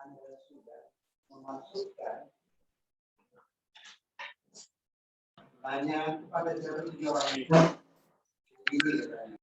Anda sudah memasukkan tanya kepada jarum orang itu. Ini katanya.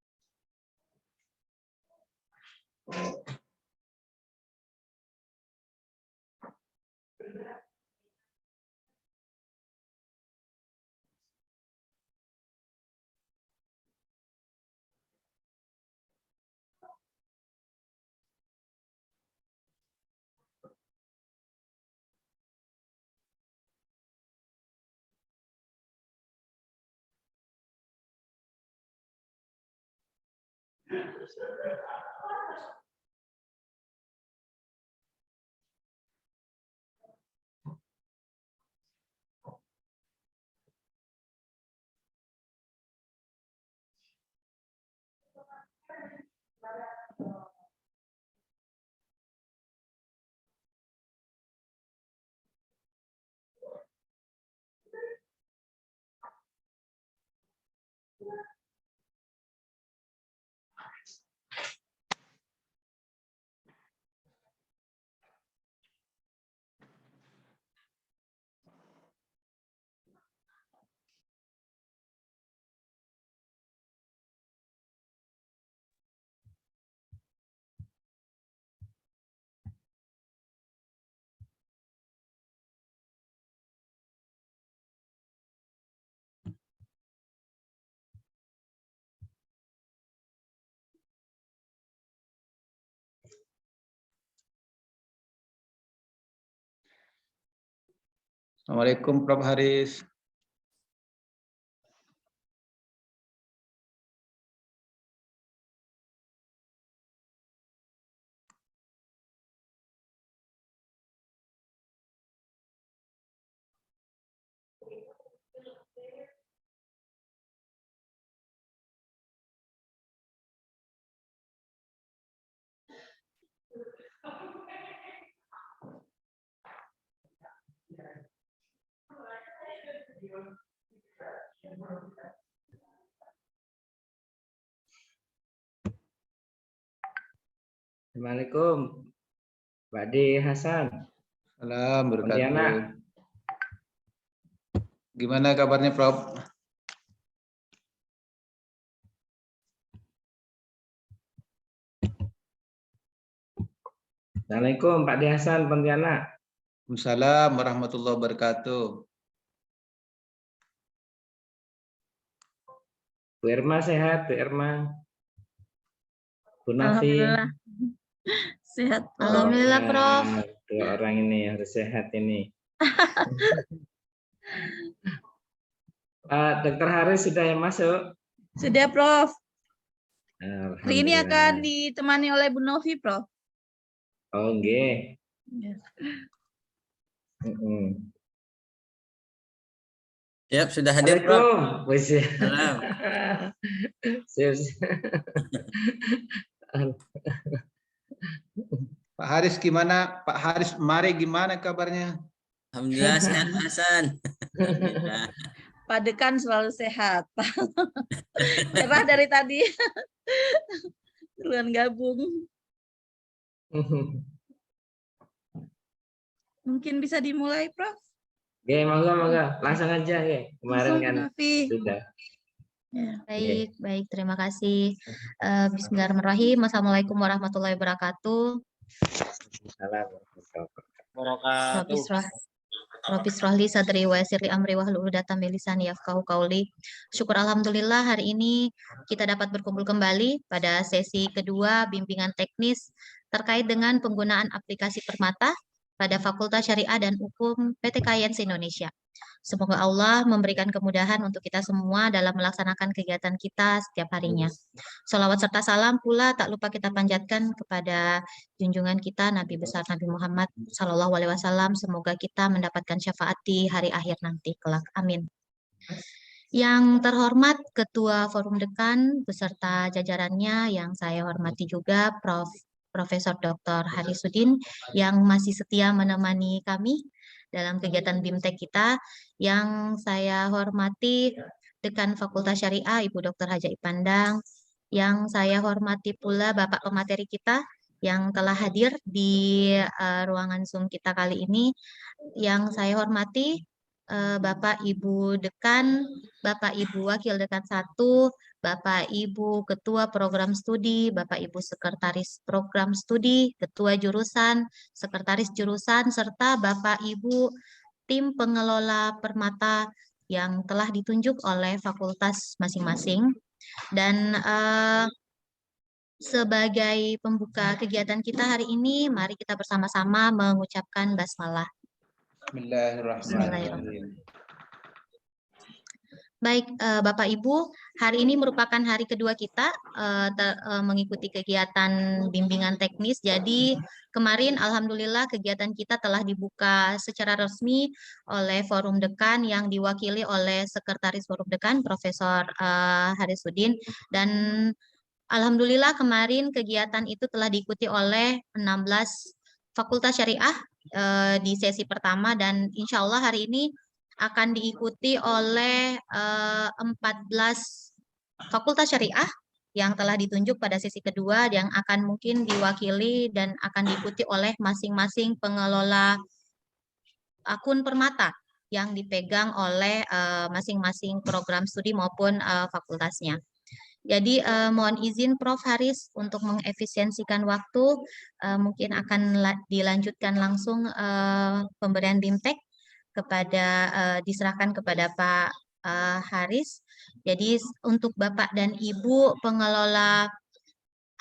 Assalamualaikum Prof. Haris. Assalamualaikum, Pak D. Hasan. Salam Pontianak. berkatuh. Gimana kabarnya Prof? Assalamualaikum, Pak D. Hasan, Pontianak. Waalaikumsalam warahmatullahi wabarakatuh. Bu Irma sehat, Bu Irma. Bu Novi. Alhamdulillah. Sehat. Alhamdulillah, Prof. Dua orang ini harus sehat ini. Dokter Haris sudah yang masuk? Sudah, Prof. Hari ini Alhamdulillah. akan ditemani oleh Bu Novi, Prof. Oh, nggih. Ya. Siap, sudah hadir, Prof. Assalamualaikum. Wis. Salam. Pak Haris gimana? Pak Haris Mari gimana kabarnya? Alhamdulillah sehat, Pak Hasan. Alhamdulillah. Pak Dekan selalu sehat. Cerah dari tadi. Duluan gabung. Mungkin bisa dimulai, Prof. Oke, monggo. Langsung aja ya. Kemarin Langsung, kan Novi. sudah. Ya. Baik, terima kasih. Bismillahirrahmanirrahim. Assalamualaikum warahmatullahi wabarakatuh. Salam. Rabbi shrahli sadri wa yassir li amri wahlul 'uqdatam min lisani yafqahu qawli. Syukur alhamdulillah hari ini kita dapat berkumpul kembali pada sesi kedua bimbingan teknis terkait dengan penggunaan aplikasi Permata pada Fakultas Syariah dan Hukum PTKIN Indonesia. Semoga Allah memberikan kemudahan untuk kita semua dalam melaksanakan kegiatan kita setiap harinya. Salawat serta salam pula tak lupa kita panjatkan kepada junjungan kita Nabi besar Nabi Muhammad SAW. Semoga kita mendapatkan syafaat di hari akhir nanti kelak. Amin. Yang terhormat Ketua Forum Dekan beserta jajarannya yang saya hormati juga Profesor Dr. Harisudin yang masih setia menemani kami dalam kegiatan BIMTEK kita, yang saya hormati Dekan Fakultas Syariah Ibu Dr. Haja Ipandang, yang saya hormati pula Bapak pemateri kita yang telah hadir di ruangan Zoom kita kali ini, yang saya hormati Bapak Ibu Dekan, Bapak Ibu Wakil Dekan 1, Bapak Ibu Ketua Program Studi, Bapak Ibu Sekretaris Program Studi, Ketua Jurusan, Sekretaris Jurusan, serta Bapak Ibu tim pengelola Permata yang telah ditunjuk oleh fakultas masing-masing. Dan sebagai pembuka kegiatan kita hari ini, mari kita bersama-sama mengucapkan basmalah. Bismillahirrahmanirrahim. Baik, Bapak Ibu, hari ini merupakan hari kedua kita mengikuti kegiatan bimbingan teknis. Jadi kemarin alhamdulillah kegiatan kita telah dibuka secara resmi oleh Forum Dekan yang diwakili oleh Sekretaris Forum Dekan Profesor Harisudin, dan alhamdulillah kemarin kegiatan itu telah diikuti oleh 16 Fakultas Syariah di sesi pertama, dan insya Allah hari ini akan diikuti oleh 14 Fakultas Syariah yang telah ditunjuk pada sesi kedua, yang akan mungkin diwakili dan akan diikuti oleh masing-masing pengelola akun Permata yang dipegang oleh masing-masing program studi maupun fakultasnya. Jadi mohon izin Prof. Haris untuk mengefisiensikan waktu, mungkin akan dilanjutkan langsung pemberian BIMTEK diserahkan kepada Pak Haris. Jadi untuk Bapak dan Ibu pengelola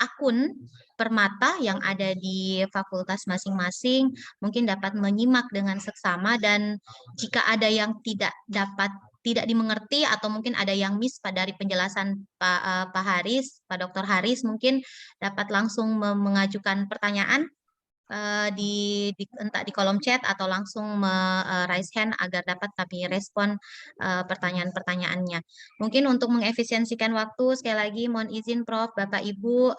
akun Permata yang ada di fakultas masing-masing mungkin dapat menyimak dengan seksama, dan jika ada yang tidak dimengerti atau mungkin ada yang miss dari penjelasan Pak Haris, Pak Dr. Haris, mungkin dapat langsung mengajukan pertanyaan entah di kolom chat atau langsung raise hand agar dapat kami respon pertanyaan-pertanyaannya. Mungkin untuk mengefisiensikan waktu, sekali lagi mohon izin Prof, Bapak Ibu,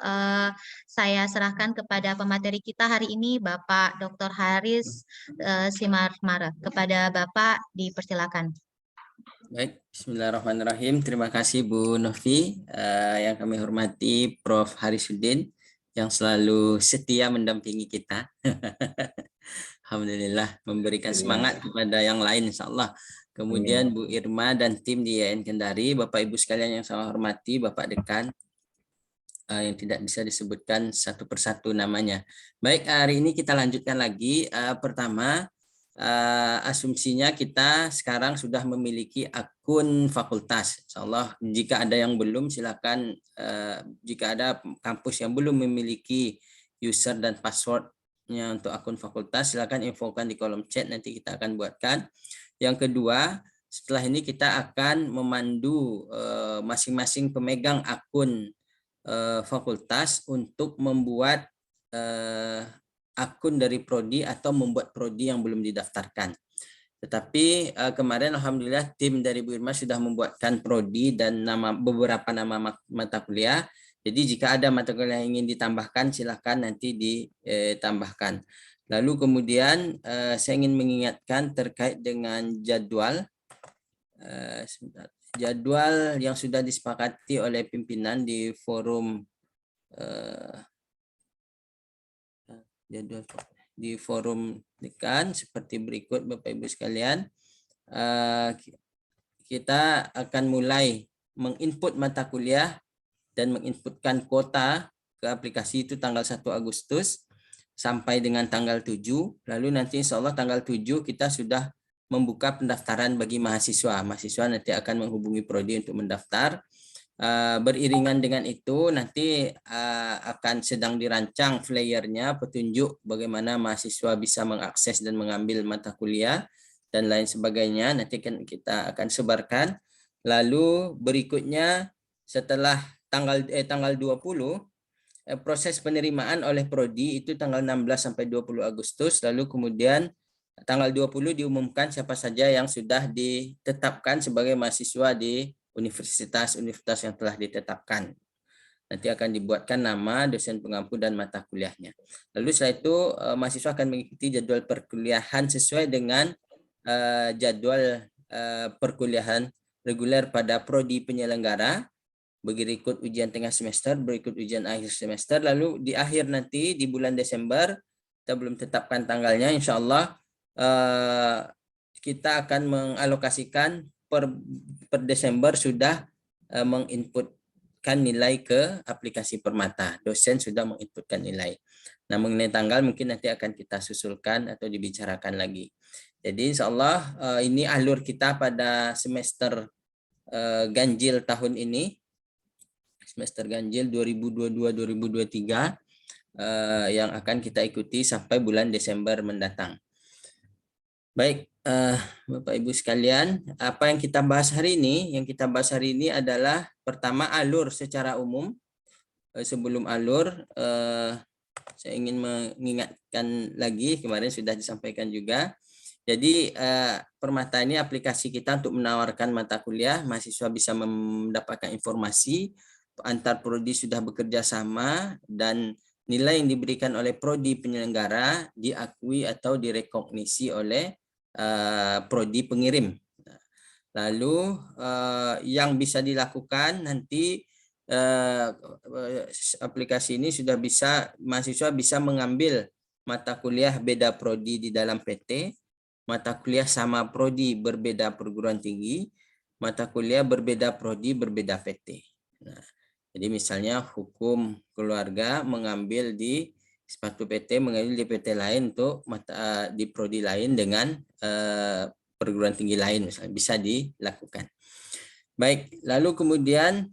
saya serahkan kepada pemateri kita hari ini, Bapak Dr. Haris Simarmara. Kepada Bapak dipersilakan. Baik, bismillahirrahmanirrahim. Terima kasih Bu Novi, yang kami hormati Prof. Harisudin yang selalu setia mendampingi kita. Alhamdulillah, memberikan semangat kepada yang lain insya-Allah. Kemudian Bu Irma dan tim di IAIN Kendari, Bapak Ibu sekalian yang saya hormati, Bapak Dekan yang tidak bisa disebutkan satu persatu namanya. Baik, hari ini kita lanjutkan lagi. Pertama, asumsinya kita sekarang sudah memiliki akun fakultas. Insyaallah jika ada yang belum silakan, jika ada kampus yang belum memiliki user dan passwordnya untuk akun fakultas, silakan infokan di kolom chat, nanti kita akan buatkan. Yang kedua, setelah ini kita akan memandu masing-masing pemegang akun fakultas untuk membuat akun dari prodi atau membuat prodi yang belum didaftarkan. Tetapi kemarin alhamdulillah tim dari Bu Irma sudah membuatkan prodi dan beberapa nama mata kuliah. Jadi jika ada mata kuliah yang ingin ditambahkan silakan nanti ditambahkan. Lalu kemudian saya ingin mengingatkan terkait dengan jadwal jadwal yang sudah disepakati oleh pimpinan di forum jadwal di forum dekan seperti berikut Bapak Ibu sekalian. Kita akan mulai menginput mata kuliah dan menginputkan kuota ke aplikasi itu tanggal 1 Agustus sampai dengan tanggal 7. Lalu nanti insya Allah tanggal 7 kita sudah membuka pendaftaran bagi mahasiswa. Mahasiswa nanti akan menghubungi prodi untuk mendaftar. Beriringan dengan itu nanti akan sedang dirancang flyernya, petunjuk bagaimana mahasiswa bisa mengakses dan mengambil mata kuliah dan lain sebagainya. Nanti kan kita akan sebarkan. Lalu berikutnya setelah tanggal 20 proses penerimaan oleh prodi itu tanggal 16 sampai 20 Agustus. Lalu kemudian tanggal 20 diumumkan siapa saja yang sudah ditetapkan sebagai mahasiswa di universitas-universitas yang telah ditetapkan. Nanti akan dibuatkan nama, dosen pengampu, dan mata kuliahnya. Lalu setelah itu mahasiswa akan mengikuti jadwal perkuliahan sesuai dengan jadwal perkuliahan reguler pada prodi penyelenggara. Berikut ujian tengah semester, berikut ujian akhir semester. Lalu di akhir nanti di bulan Desember, kita belum tetapkan tanggalnya, insya Allah kita akan mengalokasikan per Desember sudah menginputkan nilai ke aplikasi Permata. Dosen sudah menginputkan nilai. Nah, mengenai tanggal mungkin nanti akan kita susulkan atau dibicarakan lagi. Jadi insya Allah ini alur kita pada semester ganjil tahun ini. Semester ganjil 2022-2023 yang akan kita ikuti sampai bulan Desember mendatang. Baik, Bapak Ibu sekalian, apa yang kita bahas hari ini? Yang kita bahas hari ini adalah pertama alur secara umum. Sebelum alur, saya ingin mengingatkan lagi, kemarin sudah disampaikan juga. Jadi Permata ini aplikasi kita untuk menawarkan mata kuliah, mahasiswa bisa mendapatkan informasi, antar prodi sudah bekerja sama, dan nilai yang diberikan oleh prodi penyelenggara diakui atau direkognisi oleh prodi pengirim. Lalu yang bisa dilakukan nanti aplikasi ini sudah bisa, mahasiswa bisa mengambil mata kuliah beda prodi di dalam PT, mata kuliah sama prodi berbeda perguruan tinggi, mata kuliah berbeda prodi berbeda PT. Nah, jadi misalnya hukum keluarga mengambil di satu PT, mengambil di PT lain untuk di prodi lain dengan perguruan tinggi lain, misalnya bisa dilakukan. Baik, lalu kemudian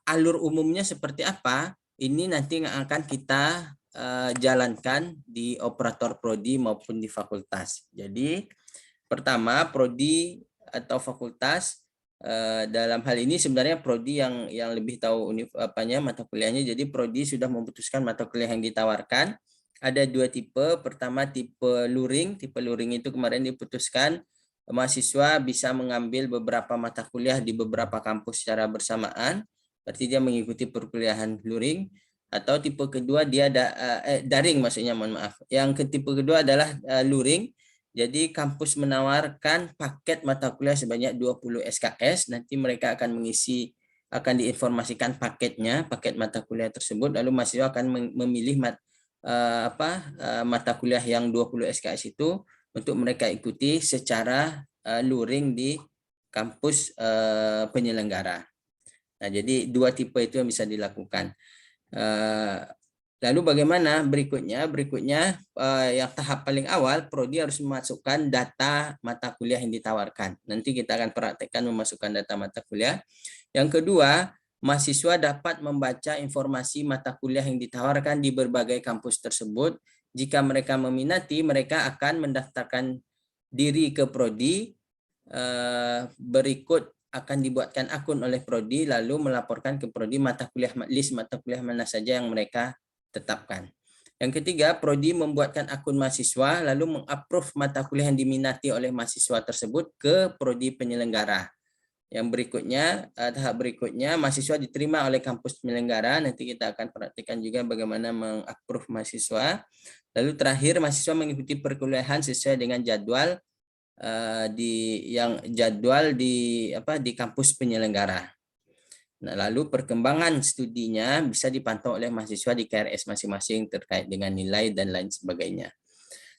alur umumnya seperti apa? Ini nanti yang akan kita jalankan di operator prodi maupun di fakultas. Jadi pertama prodi atau fakultas, dalam hal ini sebenarnya prodi yang lebih tahu mata kuliahnya. Jadi prodi sudah memutuskan mata kuliah yang ditawarkan. Ada dua tipe. Pertama tipe luring. Tipe luring itu kemarin diputuskan mahasiswa bisa mengambil beberapa mata kuliah di beberapa kampus secara bersamaan. Berarti dia mengikuti perkuliahan luring. Atau tipe kedua dia daring, maksudnya, mohon maaf. Yang tipe kedua adalah luring. Jadi kampus menawarkan paket mata kuliah sebanyak 20 SKS. Nanti mereka akan mengisi, akan diinformasikan paketnya, paket mata kuliah tersebut. Lalu mahasiswa akan memilih mata kuliah yang 20 SKS itu untuk mereka ikuti secara luring di kampus penyelenggara. Nah, jadi dua tipe itu yang bisa dilakukan. Lalu bagaimana berikutnya? Berikutnya yang tahap paling awal, prodi harus memasukkan data mata kuliah yang ditawarkan. Nanti kita akan praktekkan memasukkan data mata kuliah. Yang kedua, mahasiswa dapat membaca informasi mata kuliah yang ditawarkan di berbagai kampus tersebut. Jika mereka meminati, mereka akan mendaftarkan diri ke prodi. Berikut akan dibuatkan akun oleh prodi, lalu melaporkan ke prodi list mata kuliah mana saja yang mereka tetapkan. Yang ketiga, prodi membuatkan akun mahasiswa lalu mengapprove mata kuliah yang diminati oleh mahasiswa tersebut ke prodi penyelenggara. Yang berikutnya, tahap berikutnya, mahasiswa diterima oleh kampus penyelenggara. Nanti kita akan perhatikan juga bagaimana mengapprove mahasiswa. Lalu terakhir, mahasiswa mengikuti perkuliahan sesuai dengan jadwal di kampus penyelenggara. Nah, lalu perkembangan studinya bisa dipantau oleh mahasiswa di KRS masing-masing terkait dengan nilai dan lain sebagainya.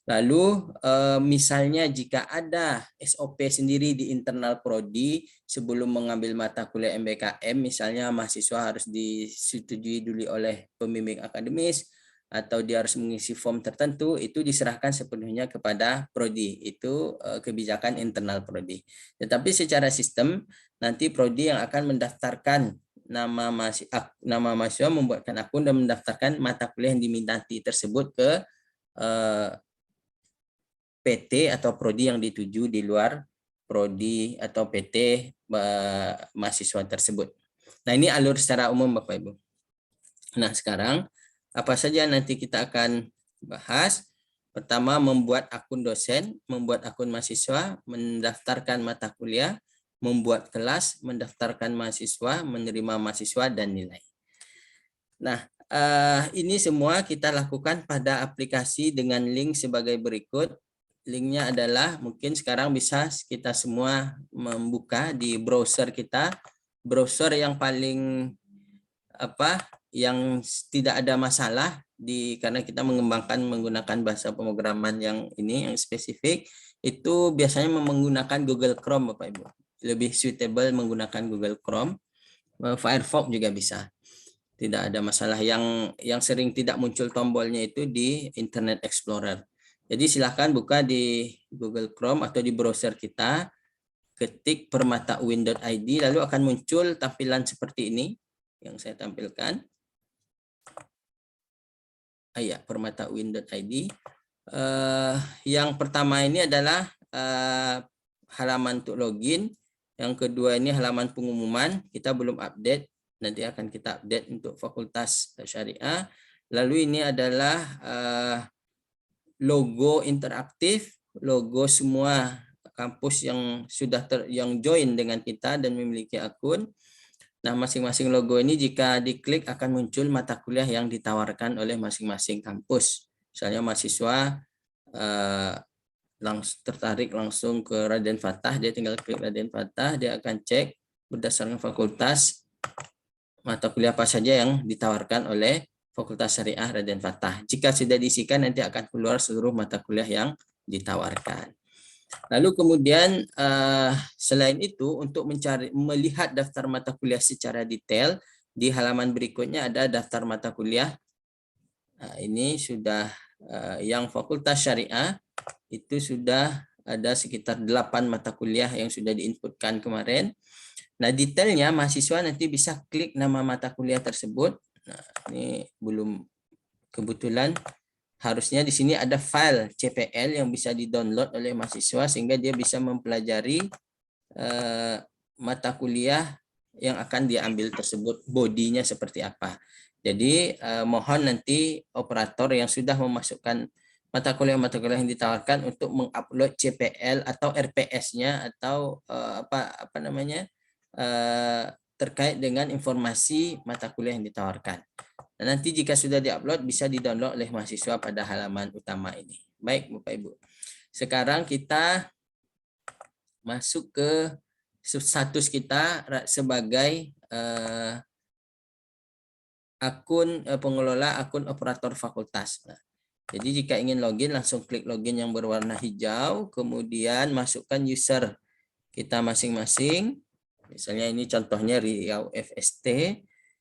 Lalu misalnya jika ada SOP sendiri di internal prodi sebelum mengambil mata kuliah MBKM, misalnya mahasiswa harus disetujui dulu oleh pembimbing akademis atau dia harus mengisi form tertentu, itu diserahkan sepenuhnya kepada prodi. Itu kebijakan internal prodi. Tetapi secara sistem nanti prodi yang akan mendaftarkan nama mahasiswa, membuatkan akun dan mendaftarkan mata kuliah yang diminati tersebut ke PT atau prodi yang dituju di luar prodi atau PT mahasiswa tersebut. Nah, ini alur secara umum Bapak Ibu. Nah, sekarang apa saja nanti kita akan bahas. Pertama, membuat akun dosen, membuat akun mahasiswa, mendaftarkan mata kuliah, membuat kelas, mendaftarkan mahasiswa, menerima mahasiswa, dan nilai. Nah, ini semua kita lakukan pada aplikasi dengan link sebagai berikut. Linknya adalah mungkin sekarang bisa kita semua membuka di browser kita. Browser yang paling yang tidak ada masalah karena kita mengembangkan menggunakan bahasa pemrograman yang spesifik, itu biasanya menggunakan Google Chrome Bapak Ibu. Lebih suitable menggunakan Google Chrome. Firefox juga bisa. Tidak ada masalah. Yang sering tidak muncul tombolnya itu di Internet Explorer. Jadi silakan buka di Google Chrome atau di browser kita, ketik permatauin.id, lalu akan muncul tampilan seperti ini yang saya tampilkan. Permatauin.id. Yang pertama ini adalah halaman untuk login. Yang kedua ini halaman pengumuman. Kita belum update. Nanti akan kita update untuk Fakultas Syariah. Lalu ini adalah logo interaktif, logo semua kampus yang sudah yang join dengan kita dan memiliki akun. Nah, masing-masing logo ini jika diklik akan muncul mata kuliah yang ditawarkan oleh masing-masing kampus. Misalnya mahasiswa tertarik langsung ke Raden Fatah, dia tinggal klik Raden Fatah, dia akan cek berdasarkan fakultas mata kuliah apa saja yang ditawarkan oleh Fakultas Syariah Raden Fatah. Jika sudah diisikan nanti akan keluar seluruh mata kuliah yang ditawarkan. Lalu kemudian selain itu untuk melihat daftar mata kuliah secara detail, di halaman berikutnya ada daftar mata kuliah. Nah, ini sudah yang Fakultas Syariah itu sudah ada sekitar 8 mata kuliah yang sudah diinputkan kemarin. Nah, detailnya mahasiswa nanti bisa klik nama mata kuliah tersebut. Nah, ini belum kebetulan. Harusnya di sini ada file CPL yang bisa di-download oleh mahasiswa sehingga dia bisa mempelajari mata kuliah yang akan diambil tersebut, bodinya seperti apa. Jadi mohon nanti operator yang sudah memasukkan mata kuliah yang ditawarkan untuk mengupload CPL atau RPS-nya atau terkait dengan informasi mata kuliah yang ditawarkan. Dan nanti jika sudah diupload bisa di-download oleh mahasiswa pada halaman utama ini. Baik Bapak Ibu. Sekarang kita masuk ke status kita sebagai akun pengelola akun operator fakultas. Nah, jadi jika ingin login langsung klik login yang berwarna hijau, kemudian masukkan user kita masing-masing. Misalnya ini contohnya Riau FST.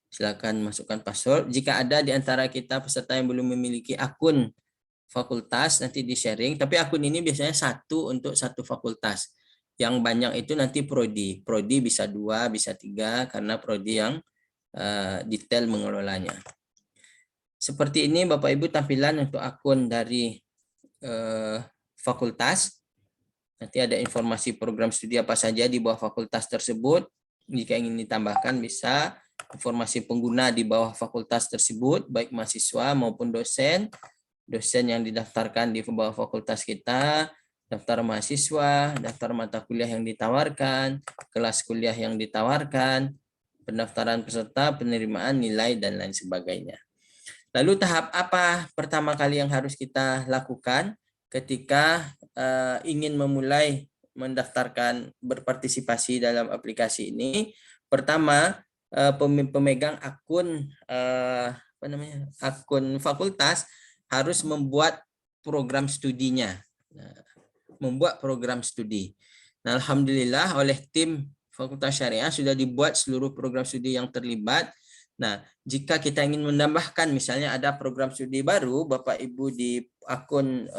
Silakan masukkan password. Jika ada di antara kita peserta yang belum memiliki akun fakultas, nanti di-sharing. Tapi akun ini biasanya satu untuk satu fakultas. Yang banyak itu nanti prodi. Prodi bisa 2, bisa 3, karena prodi yang detail mengelolanya. Seperti ini Bapak Ibu tampilan untuk akun dari fakultas. Nanti ada informasi program studi apa saja di bawah fakultas tersebut. Jika ingin ditambahkan bisa informasi pengguna di bawah fakultas tersebut, baik mahasiswa maupun dosen. Dosen yang didaftarkan di bawah fakultas kita, daftar mahasiswa, daftar mata kuliah yang ditawarkan, kelas kuliah yang ditawarkan, pendaftaran peserta, penerimaan nilai, dan lain sebagainya. Lalu tahap apa pertama kali yang harus kita lakukan ketika ingin memulai mendaftarkan berpartisipasi dalam aplikasi ini? Pertama, pemegang akun akun fakultas harus membuat program studinya. Nah, membuat program studi. Nah, alhamdulillah oleh tim Fakultas Syariah sudah dibuat seluruh program studi yang terlibat. Nah, jika kita ingin menambahkan misalnya ada program studi baru, Bapak Ibu di akun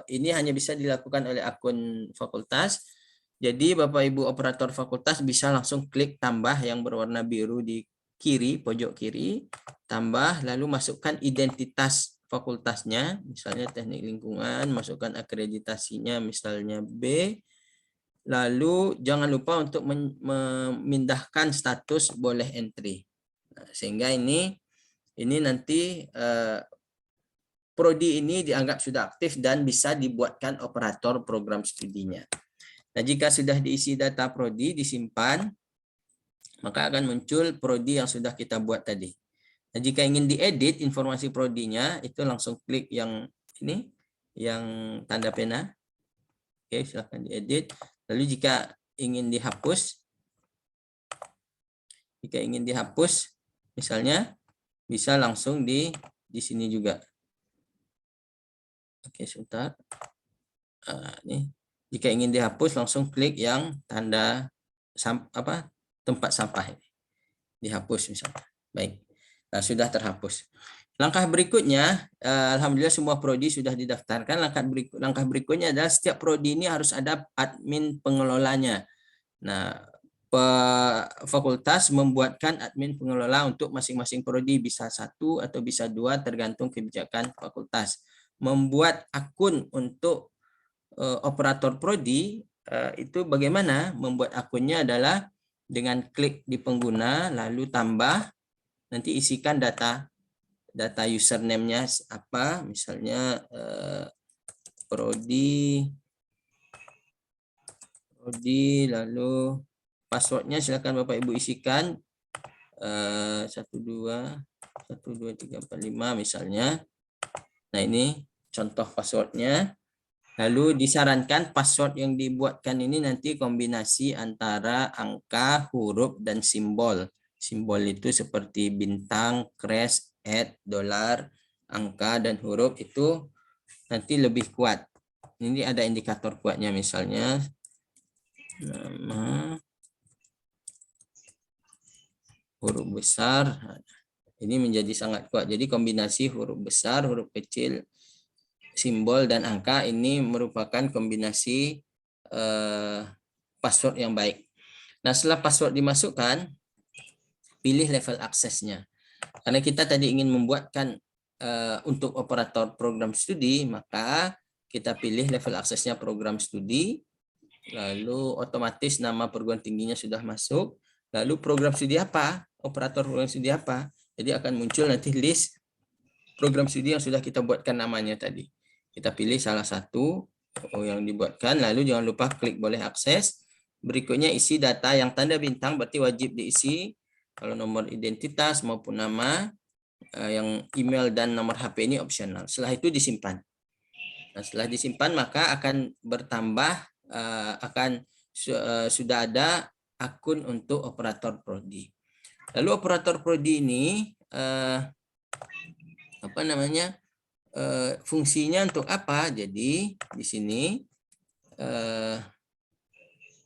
ini hanya bisa dilakukan oleh akun fakultas. Jadi Bapak Ibu operator fakultas bisa langsung klik tambah yang berwarna biru di kiri, pojok kiri, tambah lalu masukkan identitas fakultasnya, misalnya teknik lingkungan, masukkan akreditasinya misalnya B. Lalu jangan lupa untuk memindahkan status boleh entry. Nah, sehingga ini nanti prodi ini dianggap sudah aktif dan bisa dibuatkan operator program studinya. Nah, jika sudah diisi data prodi disimpan, maka akan muncul prodi yang sudah kita buat tadi. Nah, jika ingin diedit informasi prodinya, itu langsung klik yang ini, yang tanda pena. Oke, silahkan diedit. Lalu jika ingin dihapus, misalnya bisa langsung di sini juga. Oke, sebentar. Nih, jika ingin dihapus langsung klik yang tanda tempat sampah ini. Dihapus misalnya. Baik. Nah, sudah terhapus. Langkah berikutnya, alhamdulillah semua prodi sudah didaftarkan. Langkah berikutnya adalah setiap prodi ini harus ada admin pengelolanya. Nah, fakultas membuatkan admin pengelola untuk masing-masing prodi, bisa 1 atau bisa 2 tergantung kebijakan fakultas. Membuat akun untuk operator prodi itu bagaimana? Membuat akunnya adalah dengan klik di pengguna lalu tambah, nanti isikan data username-nya apa, misalnya prodi lalu passwordnya silakan Bapak Ibu isikan 12123455 misalnya. Nah, ini contoh passwordnya. Lalu disarankan password yang dibuatkan ini nanti kombinasi antara angka, huruf, dan simbol. Simbol itu seperti bintang, crash, $, angka, dan huruf itu nanti lebih kuat. Ini ada indikator kuatnya misalnya nama, huruf besar. Ini menjadi sangat kuat. Jadi kombinasi huruf besar, huruf kecil, simbol, dan angka ini merupakan kombinasi password yang baik. Nah, setelah password dimasukkan, pilih level aksesnya. Karena kita tadi ingin membuatkan untuk operator program studi, maka kita pilih level aksesnya program studi, lalu otomatis nama perguruan tingginya sudah masuk, lalu program studi apa, operator program studi apa, jadi akan muncul nanti list program studi yang sudah kita buatkan namanya tadi. Kita pilih salah satu yang dibuatkan, lalu jangan lupa klik boleh akses. Berikutnya isi data yang tanda bintang, berarti wajib diisi. Kalau nomor identitas maupun nama, yang email dan nomor HP ini opsional. Setelah itu disimpan. Nah, setelah disimpan maka akan bertambah, sudah ada akun untuk operator prodi. Lalu operator prodi ini fungsinya untuk apa? Jadi di sini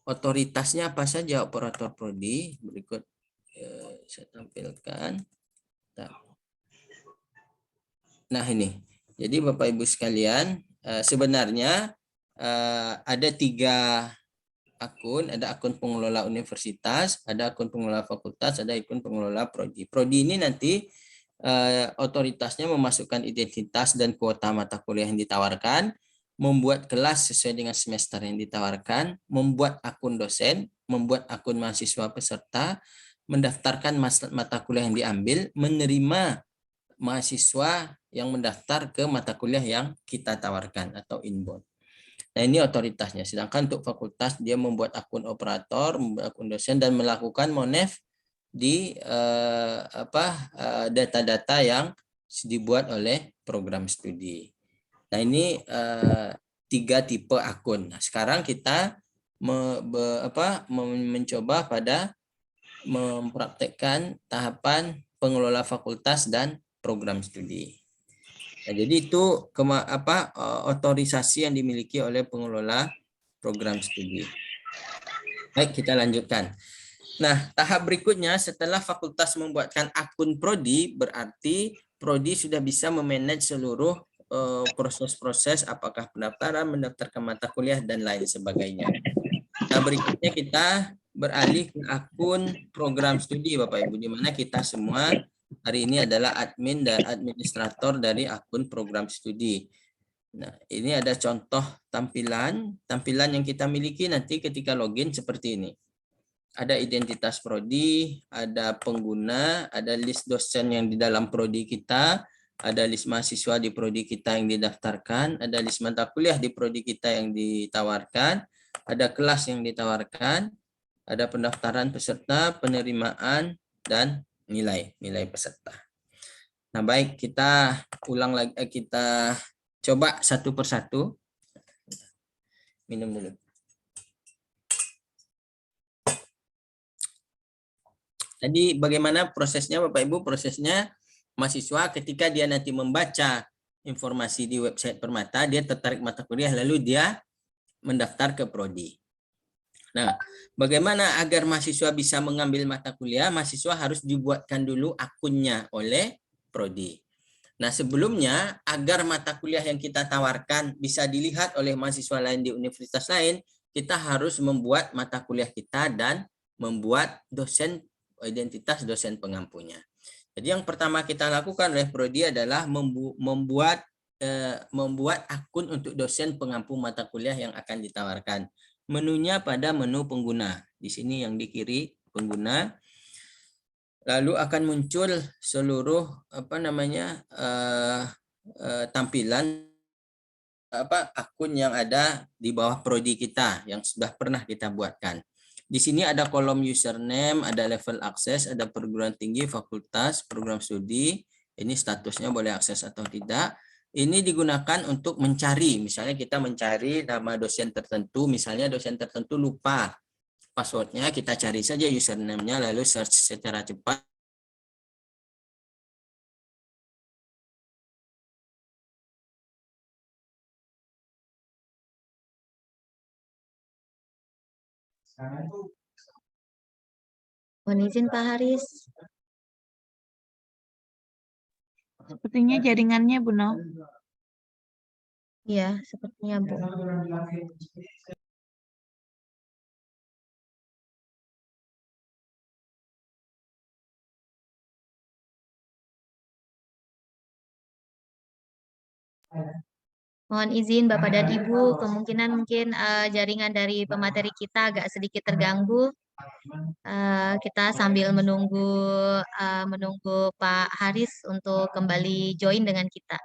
otoritasnya apa saja operator prodi? Berikut saya tampilkan. Nah, ini. Jadi Bapak Ibu sekalian, sebenarnya ada 3 akun, ada akun pengelola universitas, ada akun pengelola fakultas, ada akun pengelola prodi. Prodi ini nanti otoritasnya memasukkan identitas dan kuota mata kuliah yang ditawarkan, membuat kelas sesuai dengan semester yang ditawarkan, membuat akun dosen, membuat akun mahasiswa peserta, mendaftarkan mata kuliah yang diambil, menerima mahasiswa yang mendaftar ke mata kuliah yang kita tawarkan atau inbound. Nah, ini otoritasnya. Sedangkan untuk fakultas dia membuat akun operator, membuat akun dosen, dan melakukan monef di data-data yang dibuat oleh program studi. Nah, ini 3 tipe akun. Nah, sekarang kita mencoba pada mempraktekkan tahapan pengelola fakultas dan program studi. Nah, jadi itu otorisasi yang dimiliki oleh pengelola program studi. Baik, kita lanjutkan. Nah, tahap berikutnya setelah fakultas membuatkan akun prodi, berarti prodi sudah bisa memanage seluruh proses-proses apakah pendaftaran, mendaftarkan mata kuliah, dan lain sebagainya. Nah, berikutnya kita beralih ke akun program studi, Bapak Ibu, di mana kita semua hari ini adalah admin dan administrator dari akun program studi. Nah, ini ada contoh tampilan yang kita miliki nanti ketika login seperti ini. Ada identitas prodi, ada pengguna, ada list dosen yang di dalam prodi kita, ada list mahasiswa di prodi kita yang didaftarkan, ada list mata kuliah di prodi kita yang ditawarkan, ada kelas yang ditawarkan, ada pendaftaran peserta, penerimaan, dan nilai peserta. Nah, baik, kita ulang lagi, kita coba satu persatu. Minum dulu. Tadi bagaimana prosesnya, Bapak Ibu? Prosesnya mahasiswa ketika dia nanti membaca informasi di website Permata, dia tertarik mata kuliah, lalu dia mendaftar ke prodi. Nah, bagaimana agar mahasiswa bisa mengambil mata kuliah? Mahasiswa harus dibuatkan dulu akunnya oleh prodi. Nah, sebelumnya agar mata kuliah yang kita tawarkan bisa dilihat oleh mahasiswa lain di universitas lain, kita harus membuat mata kuliah kita dan membuat identitas dosen pengampunya. Jadi yang pertama kita lakukan oleh prodi adalah membuat akun untuk dosen pengampu mata kuliah yang akan ditawarkan. Menunya pada menu pengguna. Di sini yang di kiri pengguna. Lalu akan muncul seluruh tampilan akun yang ada di bawah prodi kita yang sudah pernah kita buatkan. Di sini ada kolom username, ada level akses, ada perguruan tinggi, fakultas, program studi. Ini statusnya boleh akses atau tidak. Ini digunakan untuk mencari, misalnya kita mencari nama dosen tertentu, misalnya dosen tertentu lupa passwordnya, kita cari saja username-nya lalu search secara cepat. Mohon izin Pak Haris. Sepertinya jaringannya Bu Nov. Iya, sepertinya Bu. Mohon izin Bapak dan Ibu, kemungkinan mungkin jaringan dari pemateri kita agak sedikit terganggu. Kita sambil menunggu Pak Haris untuk kembali join dengan kita.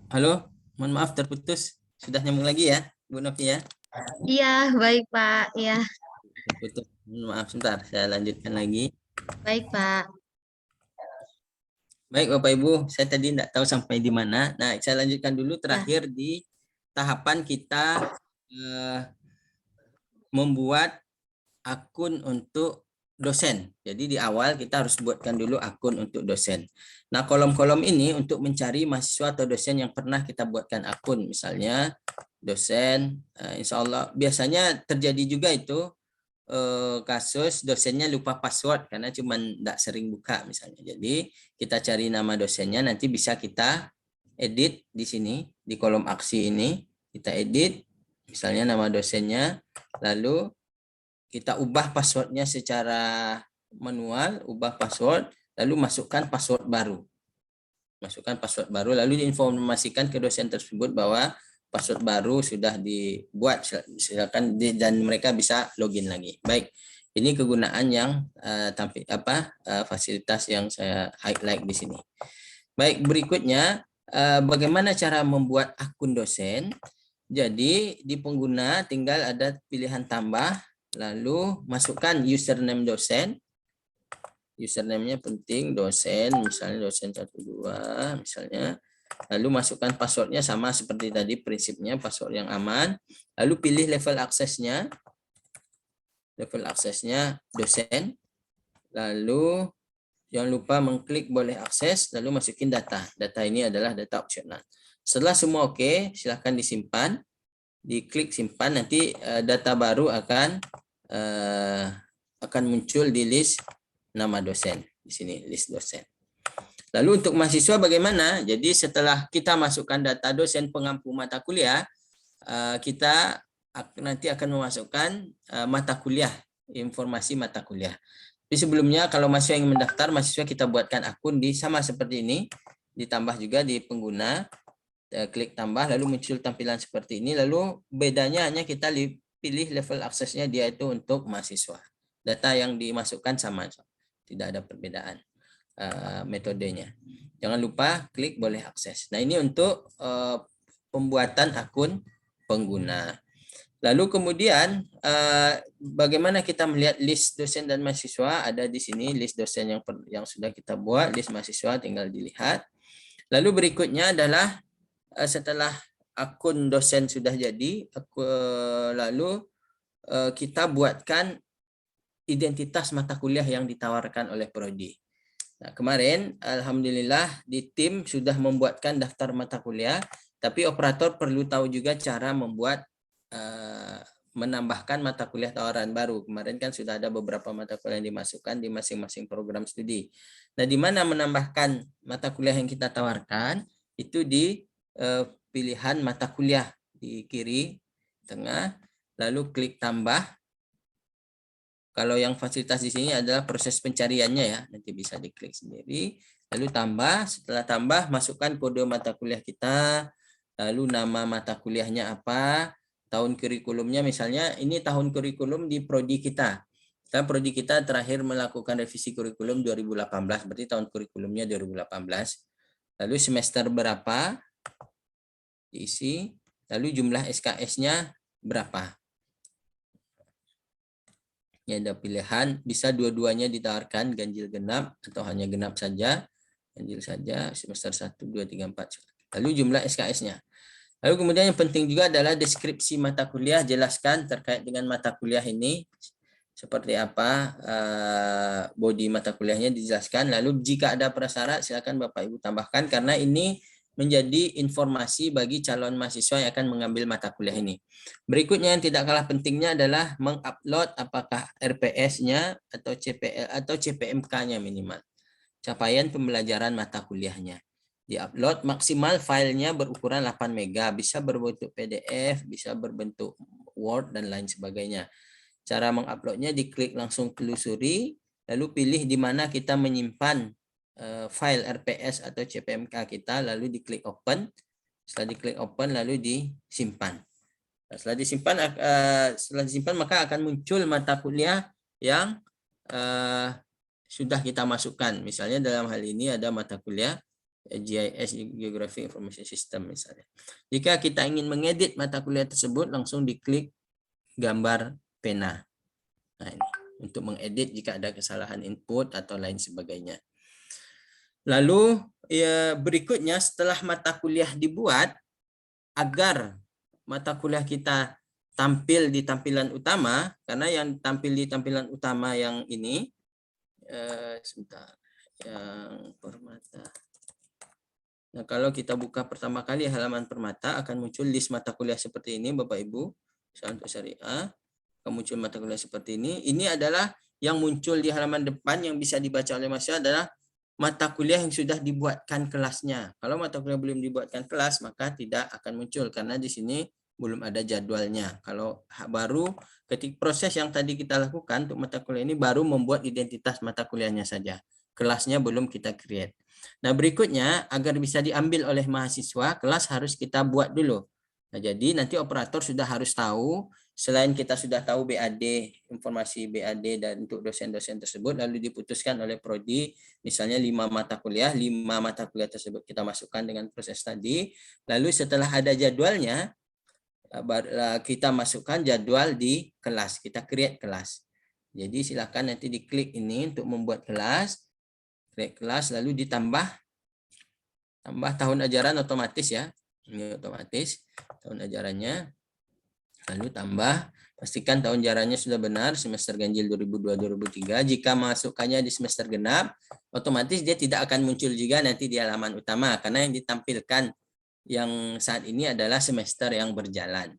Halo, mohon maaf terputus. Sudah nyambung lagi ya, Bu Novi ya? Iya, baik Pak. Iya. Terputus. Mohon maaf sebentar, saya lanjutkan lagi. Baik Pak. Baik Bapak Ibu, saya tadi tidak tahu sampai di mana. Nah, saya lanjutkan dulu terakhir di tahapan kita membuat akun untuk dosen. Jadi di awal kita harus buatkan dulu akun untuk dosen. Nah, kolom-kolom ini untuk mencari mahasiswa atau dosen yang pernah kita buatkan akun. Misalnya dosen, insya Allah biasanya terjadi juga itu kasus dosennya lupa password karena cuman tidak sering buka misalnya. Jadi kita cari nama dosennya, nanti bisa kita edit di sini di kolom aksi ini. Kita edit misalnya nama dosennya, lalu kita ubah passwordnya secara manual, ubah password, lalu masukkan password baru. Masukkan password baru, lalu diinformasikan ke dosen tersebut bahwa password baru sudah dibuat, silakan dan mereka bisa login lagi. Baik, ini kegunaan yang fasilitas yang saya highlight di sini. Baik, berikutnya bagaimana cara membuat akun dosen. Jadi di pengguna tinggal ada pilihan tambah, lalu masukkan username dosen. Username-nya penting, dosen, misalnya dosen 12 misalnya. Lalu masukkan passwordnya sama seperti tadi, prinsipnya password yang aman. Lalu pilih level aksesnya. Level aksesnya dosen. Lalu jangan lupa mengklik boleh akses, lalu masukin data. Data ini adalah data opsional. Setelah semua oke, silahkan disimpan. Diklik simpan, nanti data baru akan muncul di list nama dosen. Di sini list dosen. Lalu untuk mahasiswa bagaimana? Jadi setelah kita masukkan data dosen pengampu mata kuliah, kita nanti akan memasukkan mata kuliah, informasi mata kuliah. Tapi sebelumnya kalau mahasiswa ingin mendaftar, mahasiswa kita buatkan akun sama seperti ini, ditambah juga di pengguna, klik tambah, lalu muncul tampilan seperti ini. Lalu bedanya hanya kita pilih level aksesnya, dia itu untuk mahasiswa. Data yang dimasukkan sama, tidak ada perbedaan metodenya. Jangan lupa klik boleh akses. Nah, ini untuk pembuatan akun pengguna. Lalu kemudian bagaimana kita melihat list dosen dan mahasiswa? Ada di sini list dosen yang sudah kita buat, list mahasiswa tinggal dilihat. Lalu berikutnya adalah setelah akun dosen sudah jadi, lalu kita buatkan identitas mata kuliah yang ditawarkan oleh prodi. Nah, kemarin alhamdulillah di tim sudah membuatkan daftar mata kuliah, tapi operator perlu tahu juga cara menambahkan mata kuliah tawaran baru. Kemarin kan sudah ada beberapa mata kuliah yang dimasukkan di masing-masing program studi. Nah, di mana menambahkan mata kuliah yang kita tawarkan? Itu di pilihan mata kuliah di kiri tengah, lalu klik tambah. Kalau yang fasilitas di sini adalah proses pencariannya ya, nanti bisa diklik sendiri. Lalu tambah, setelah tambah masukkan kode mata kuliah kita, lalu nama mata kuliahnya apa, tahun kurikulumnya misalnya ini tahun kurikulum di prodi kita. Prodi kita terakhir melakukan revisi kurikulum 2018, berarti tahun kurikulumnya 2018. Lalu semester berapa diisi, lalu jumlah SKS-nya berapa. Ya, ada pilihan, bisa dua-duanya ditawarkan, ganjil genap atau hanya genap saja, ganjil saja, semester 1, 2, 3, 4. Lalu jumlah SKS-nya. Lalu kemudian yang penting juga adalah deskripsi mata kuliah, jelaskan terkait dengan mata kuliah ini, seperti apa body mata kuliahnya dijelaskan. Lalu jika ada prasyarat silakan Bapak Ibu tambahkan, karena ini menjadi informasi bagi calon mahasiswa yang akan mengambil mata kuliah ini. Berikutnya yang tidak kalah pentingnya adalah mengupload apakah RPS-nya atau CPL atau CPMK-nya minimal. Capaian pembelajaran mata kuliahnya. Di-upload maksimal filenya berukuran 8 MB, bisa berbentuk PDF, bisa berbentuk Word dan lain sebagainya. Cara menguploadnya diklik langsung telusuri, lalu pilih di mana kita menyimpan file RPS atau CPMK kita, lalu diklik open. Setelah diklik open lalu disimpan. Setelah disimpan maka akan muncul mata kuliah yang sudah kita masukkan. Misalnya dalam hal ini ada mata kuliah GIS, Geography Information System misalnya. Jika kita ingin mengedit mata kuliah tersebut, langsung diklik gambar pena. Nah, ini untuk mengedit jika ada kesalahan input atau lain sebagainya. Lalu ya, berikutnya setelah mata kuliah dibuat, agar mata kuliah kita tampil di tampilan utama, karena yang tampil di tampilan utama yang ini, sebentar, yang permata. Nah, kalau kita buka pertama kali halaman permata, akan muncul list mata kuliah seperti ini, Bapak Ibu. Misalnya untuk syariah, akan muncul mata kuliah seperti ini. Ini adalah yang muncul di halaman depan yang bisa dibaca oleh mahasiswa adalah mata kuliah yang sudah dibuatkan kelasnya. Kalau mata kuliah belum dibuatkan kelas, maka tidak akan muncul karena di sini belum ada jadwalnya. Kalau baru ketika proses yang tadi kita lakukan untuk mata kuliah ini baru membuat identitas mata kuliahnya saja. Kelasnya belum kita create. Nah, berikutnya agar bisa diambil oleh mahasiswa, kelas harus kita buat dulu. Nah, jadi nanti operator sudah harus tahu, selain kita sudah tahu BAD, informasi BAD dan untuk dosen-dosen tersebut, lalu diputuskan oleh prodi, misalnya 5 mata kuliah tersebut kita masukkan dengan proses tadi, lalu setelah ada jadwalnya, kita masukkan jadwal di kelas, kita create kelas. Jadi silakan nanti diklik ini untuk membuat kelas, create kelas, lalu ditambah tahun ajaran otomatis ya. Ini otomatis tahun ajarannya, lalu tambah, pastikan tahun ajarannya sudah benar, semester ganjil 2002-2003. Jika masukkannya di semester genap, otomatis dia tidak akan muncul juga nanti di halaman utama, karena yang ditampilkan yang saat ini adalah semester yang berjalan.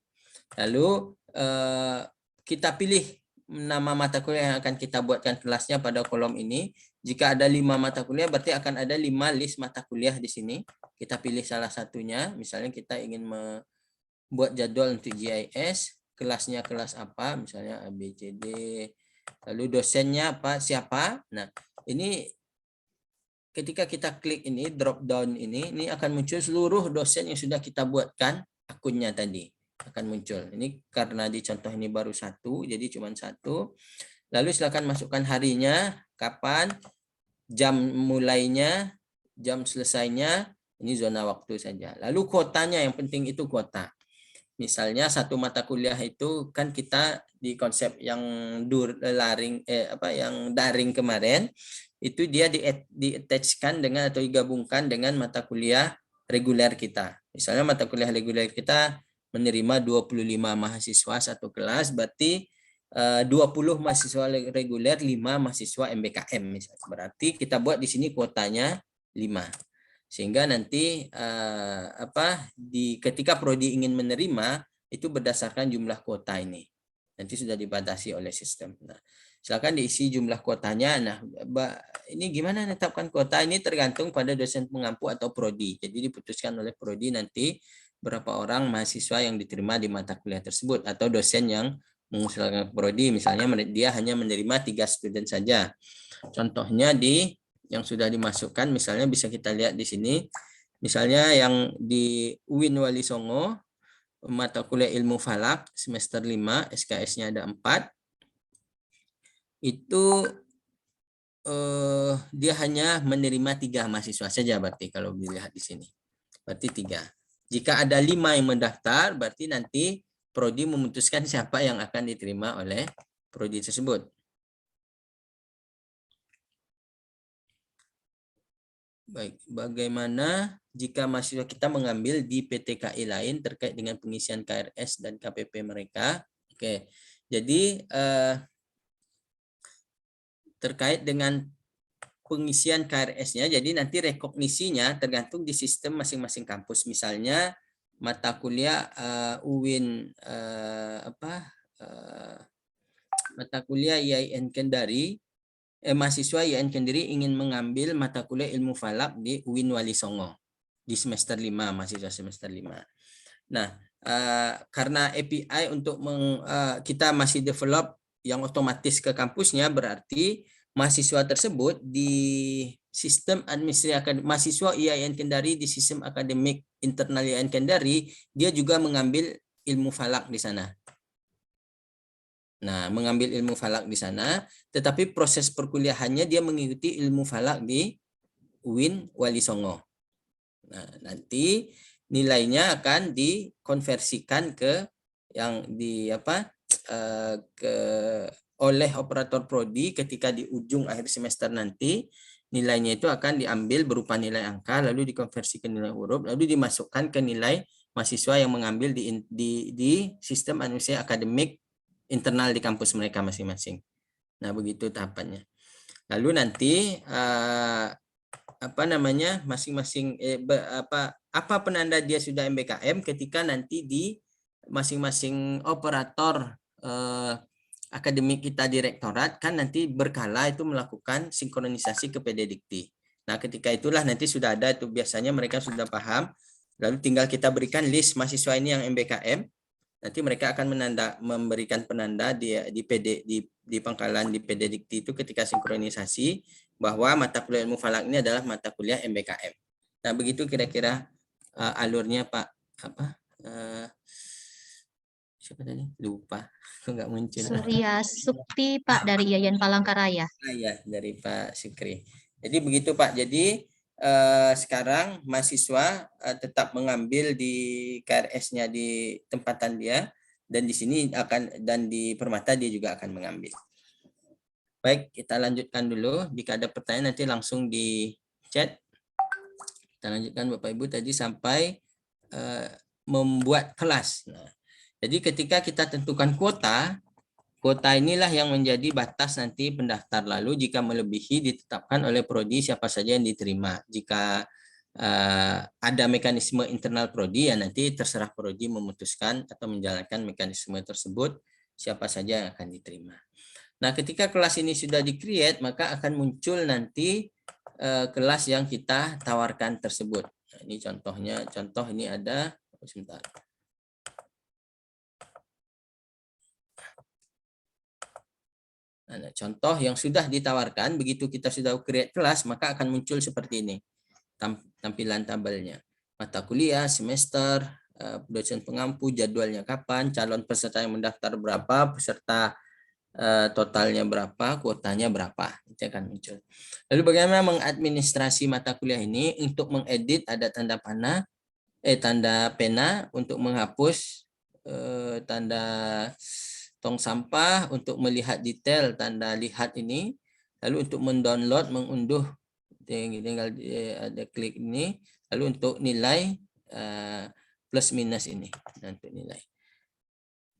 Lalu kita pilih nama mata kuliah yang akan kita buatkan kelasnya pada kolom ini. Jika ada 5 mata kuliah, berarti akan ada 5 list mata kuliah di sini. Kita pilih salah satunya, misalnya kita ingin membuat jadwal untuk GIS, kelasnya kelas apa, misalnya ABCD, lalu dosennya apa, siapa. Nah, ini ketika kita klik ini, drop down ini akan muncul seluruh dosen yang sudah kita buatkan akunnya tadi. Akan muncul. Ini karena di contoh ini baru 1, jadi cuma 1. Lalu silakan masukkan harinya, kapan, jam mulainya, jam selesainya, ini zona waktu saja. Lalu kuotanya, yang penting itu kuota. Misalnya satu mata kuliah itu kan kita di konsep yang daring kemarin, itu dia di-attach-kan dengan atau digabungkan dengan mata kuliah reguler kita. Misalnya mata kuliah reguler kita menerima 25 mahasiswa satu kelas, berarti 20 mahasiswa reguler, 5 mahasiswa MBKM misalnya. Berarti kita buat di sini kuotanya 5. Sehingga nanti ketika prodi ingin menerima itu berdasarkan jumlah kuota ini. Nanti sudah dibatasi oleh sistem. Nah, silakan diisi jumlah kuotanya. Nah, ini gimana menetapkan kuota? Ini tergantung pada dosen pengampu atau prodi. Jadi diputuskan oleh prodi nanti berapa orang mahasiswa yang diterima di mata kuliah tersebut, atau dosen yang mengusulkan prodi, misalnya dia hanya menerima 3 student saja. Contohnya yang sudah dimasukkan, misalnya bisa kita lihat di sini, misalnya yang di UIN Wali Songo, mata kuliah ilmu falak semester 5, SKS-nya ada 4, itu dia hanya menerima 3 mahasiswa saja, berarti kalau dilihat di sini, berarti 3. Jika ada 5 yang mendaftar, berarti nanti prodi memutuskan siapa yang akan diterima oleh prodi tersebut. Baik, bagaimana jika mahasiswa kita mengambil di PTKI lain terkait dengan pengisian KRS dan KPP mereka? Oke, jadi terkait dengan pengisian KRS-nya, jadi nanti rekognisinya tergantung di sistem masing-masing kampus. Misalnya mata kuliah UIN mata kuliah IAIN Kendari, mahasiswa IAIN Kendari ingin mengambil mata kuliah ilmu falak di UIN Wali Songo di semester 5, mahasiswa semester 5. Nah, karena API untuk kita masih develop yang otomatis ke kampusnya, berarti mahasiswa tersebut di sistem administrasi mahasiswa IAIN Kendari di sistem akademik internal IAIN Kendari, dia juga mengambil ilmu falak di sana. Nah, mengambil ilmu falak di sana, tetapi proses perkuliahannya dia mengikuti ilmu falak di UIN Wali Songo. Nah, nanti nilainya akan dikonversikan ke yang oleh operator prodi ketika di ujung akhir semester nanti, nilainya itu akan diambil berupa nilai angka, lalu dikonversi ke nilai huruf, lalu dimasukkan ke nilai mahasiswa yang mengambil di sistem administrasi akademik internal di kampus mereka masing-masing. Nah, begitu tahapannya. Lalu nanti masing-masing apa penanda dia sudah MBKM ketika nanti di masing-masing operator akademik kita direktorat kan nanti berkala itu melakukan sinkronisasi ke PD Dikti. Nah, ketika itulah nanti sudah ada itu, biasanya mereka sudah paham, lalu tinggal kita berikan list mahasiswa ini yang MBKM, nanti mereka akan memberikan penanda di pangkalan di PD Dikti itu ketika sinkronisasi bahwa mata kuliah ilmu falak ini adalah mata kuliah MBKM. Nah, begitu kira-kira alurnya Pak siapa tadi? Lupa. Kok nggak muncul. Surya Sukti Pak dari Yayan Palangkaraya. Ya, dari Pak Sikri. Jadi begitu Pak. Jadi sekarang mahasiswa tetap mengambil di KRS-nya di tempatan dia, dan di sini dan di Permata dia juga akan mengambil. Baik, kita lanjutkan dulu. Jika ada pertanyaan nanti langsung di chat. Kita lanjutkan Bapak Ibu tadi sampai membuat kelas. Nah, jadi ketika kita tentukan kuota inilah yang menjadi batas nanti pendaftar. Lalu jika melebihi ditetapkan oleh prodi siapa saja yang diterima. Jika ada mekanisme internal prodi, ya nanti terserah prodi memutuskan atau menjalankan mekanisme tersebut siapa saja yang akan diterima. Nah, ketika kelas ini sudah di-create, maka akan muncul nanti kelas yang kita tawarkan tersebut. Nah, ini contohnya, ini ada, sebentar. Nah, contoh yang sudah ditawarkan, begitu kita sudah create kelas, maka akan muncul seperti ini tampilan tabelnya. Mata kuliah, semester, dosen pengampu, jadwalnya kapan, calon peserta yang mendaftar berapa, peserta totalnya berapa, kuotanya berapa, itu akan muncul. Lalu bagaimana mengadministrasi mata kuliah ini? Untuk mengedit ada tanda pena, untuk menghapus tanda tong sampah, untuk melihat detail tanda lihat ini, lalu untuk mendownload, mengunduh, tinggal ada klik ini, lalu untuk nilai plus minus ini, untuk nilai.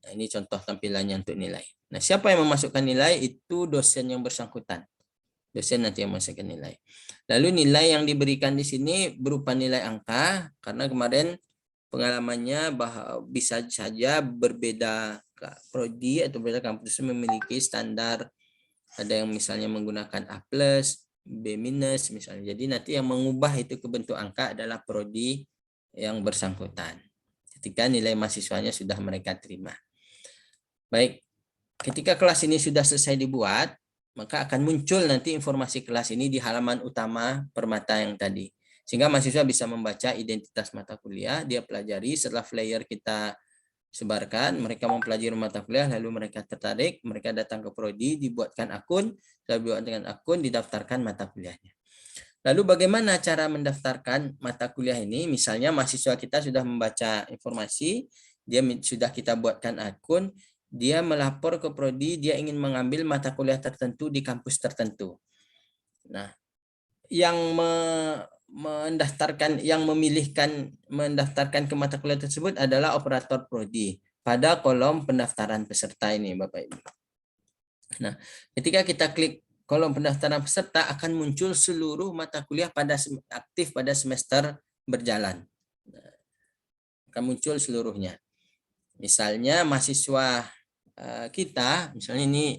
Nah, ini contoh tampilannya untuk nilai. Nah, siapa yang memasukkan nilai? Itu dosen yang bersangkutan. Dosen nanti yang memasukkan nilai. Lalu nilai yang diberikan di sini berupa nilai angka, karena kemarin pengalamannya bisa saja berbeda prodi atau berbeda kampus memiliki standar. Ada yang misalnya menggunakan A+, B- misalnya. Jadi nanti yang mengubah itu ke bentuk angka adalah prodi yang bersangkutan. Ketika nilai mahasiswanya sudah mereka terima. Baik, ketika kelas ini sudah selesai dibuat, maka akan muncul nanti informasi kelas ini di halaman utama Permata yang tadi. Sehingga mahasiswa bisa membaca identitas mata kuliah, dia pelajari, setelah flyer kita sebarkan, mereka mempelajari mata kuliah, lalu mereka tertarik, mereka datang ke prodi, dibuatkan akun, lalu dibuat dengan akun, didaftarkan mata kuliahnya. Lalu bagaimana cara mendaftarkan mata kuliah ini? Misalnya mahasiswa kita sudah membaca informasi, dia sudah kita buatkan akun, dia melapor ke prodi, dia ingin mengambil mata kuliah tertentu di kampus tertentu. Nah, yang mendaftarkan ke mata kuliah tersebut adalah operator prodi pada kolom pendaftaran peserta ini, Bapak Ibu. Nah, ketika kita klik kolom pendaftaran peserta, akan muncul seluruh mata kuliah aktif pada semester berjalan. Nah, akan muncul seluruhnya. Misalnya mahasiswa kita, misalnya ini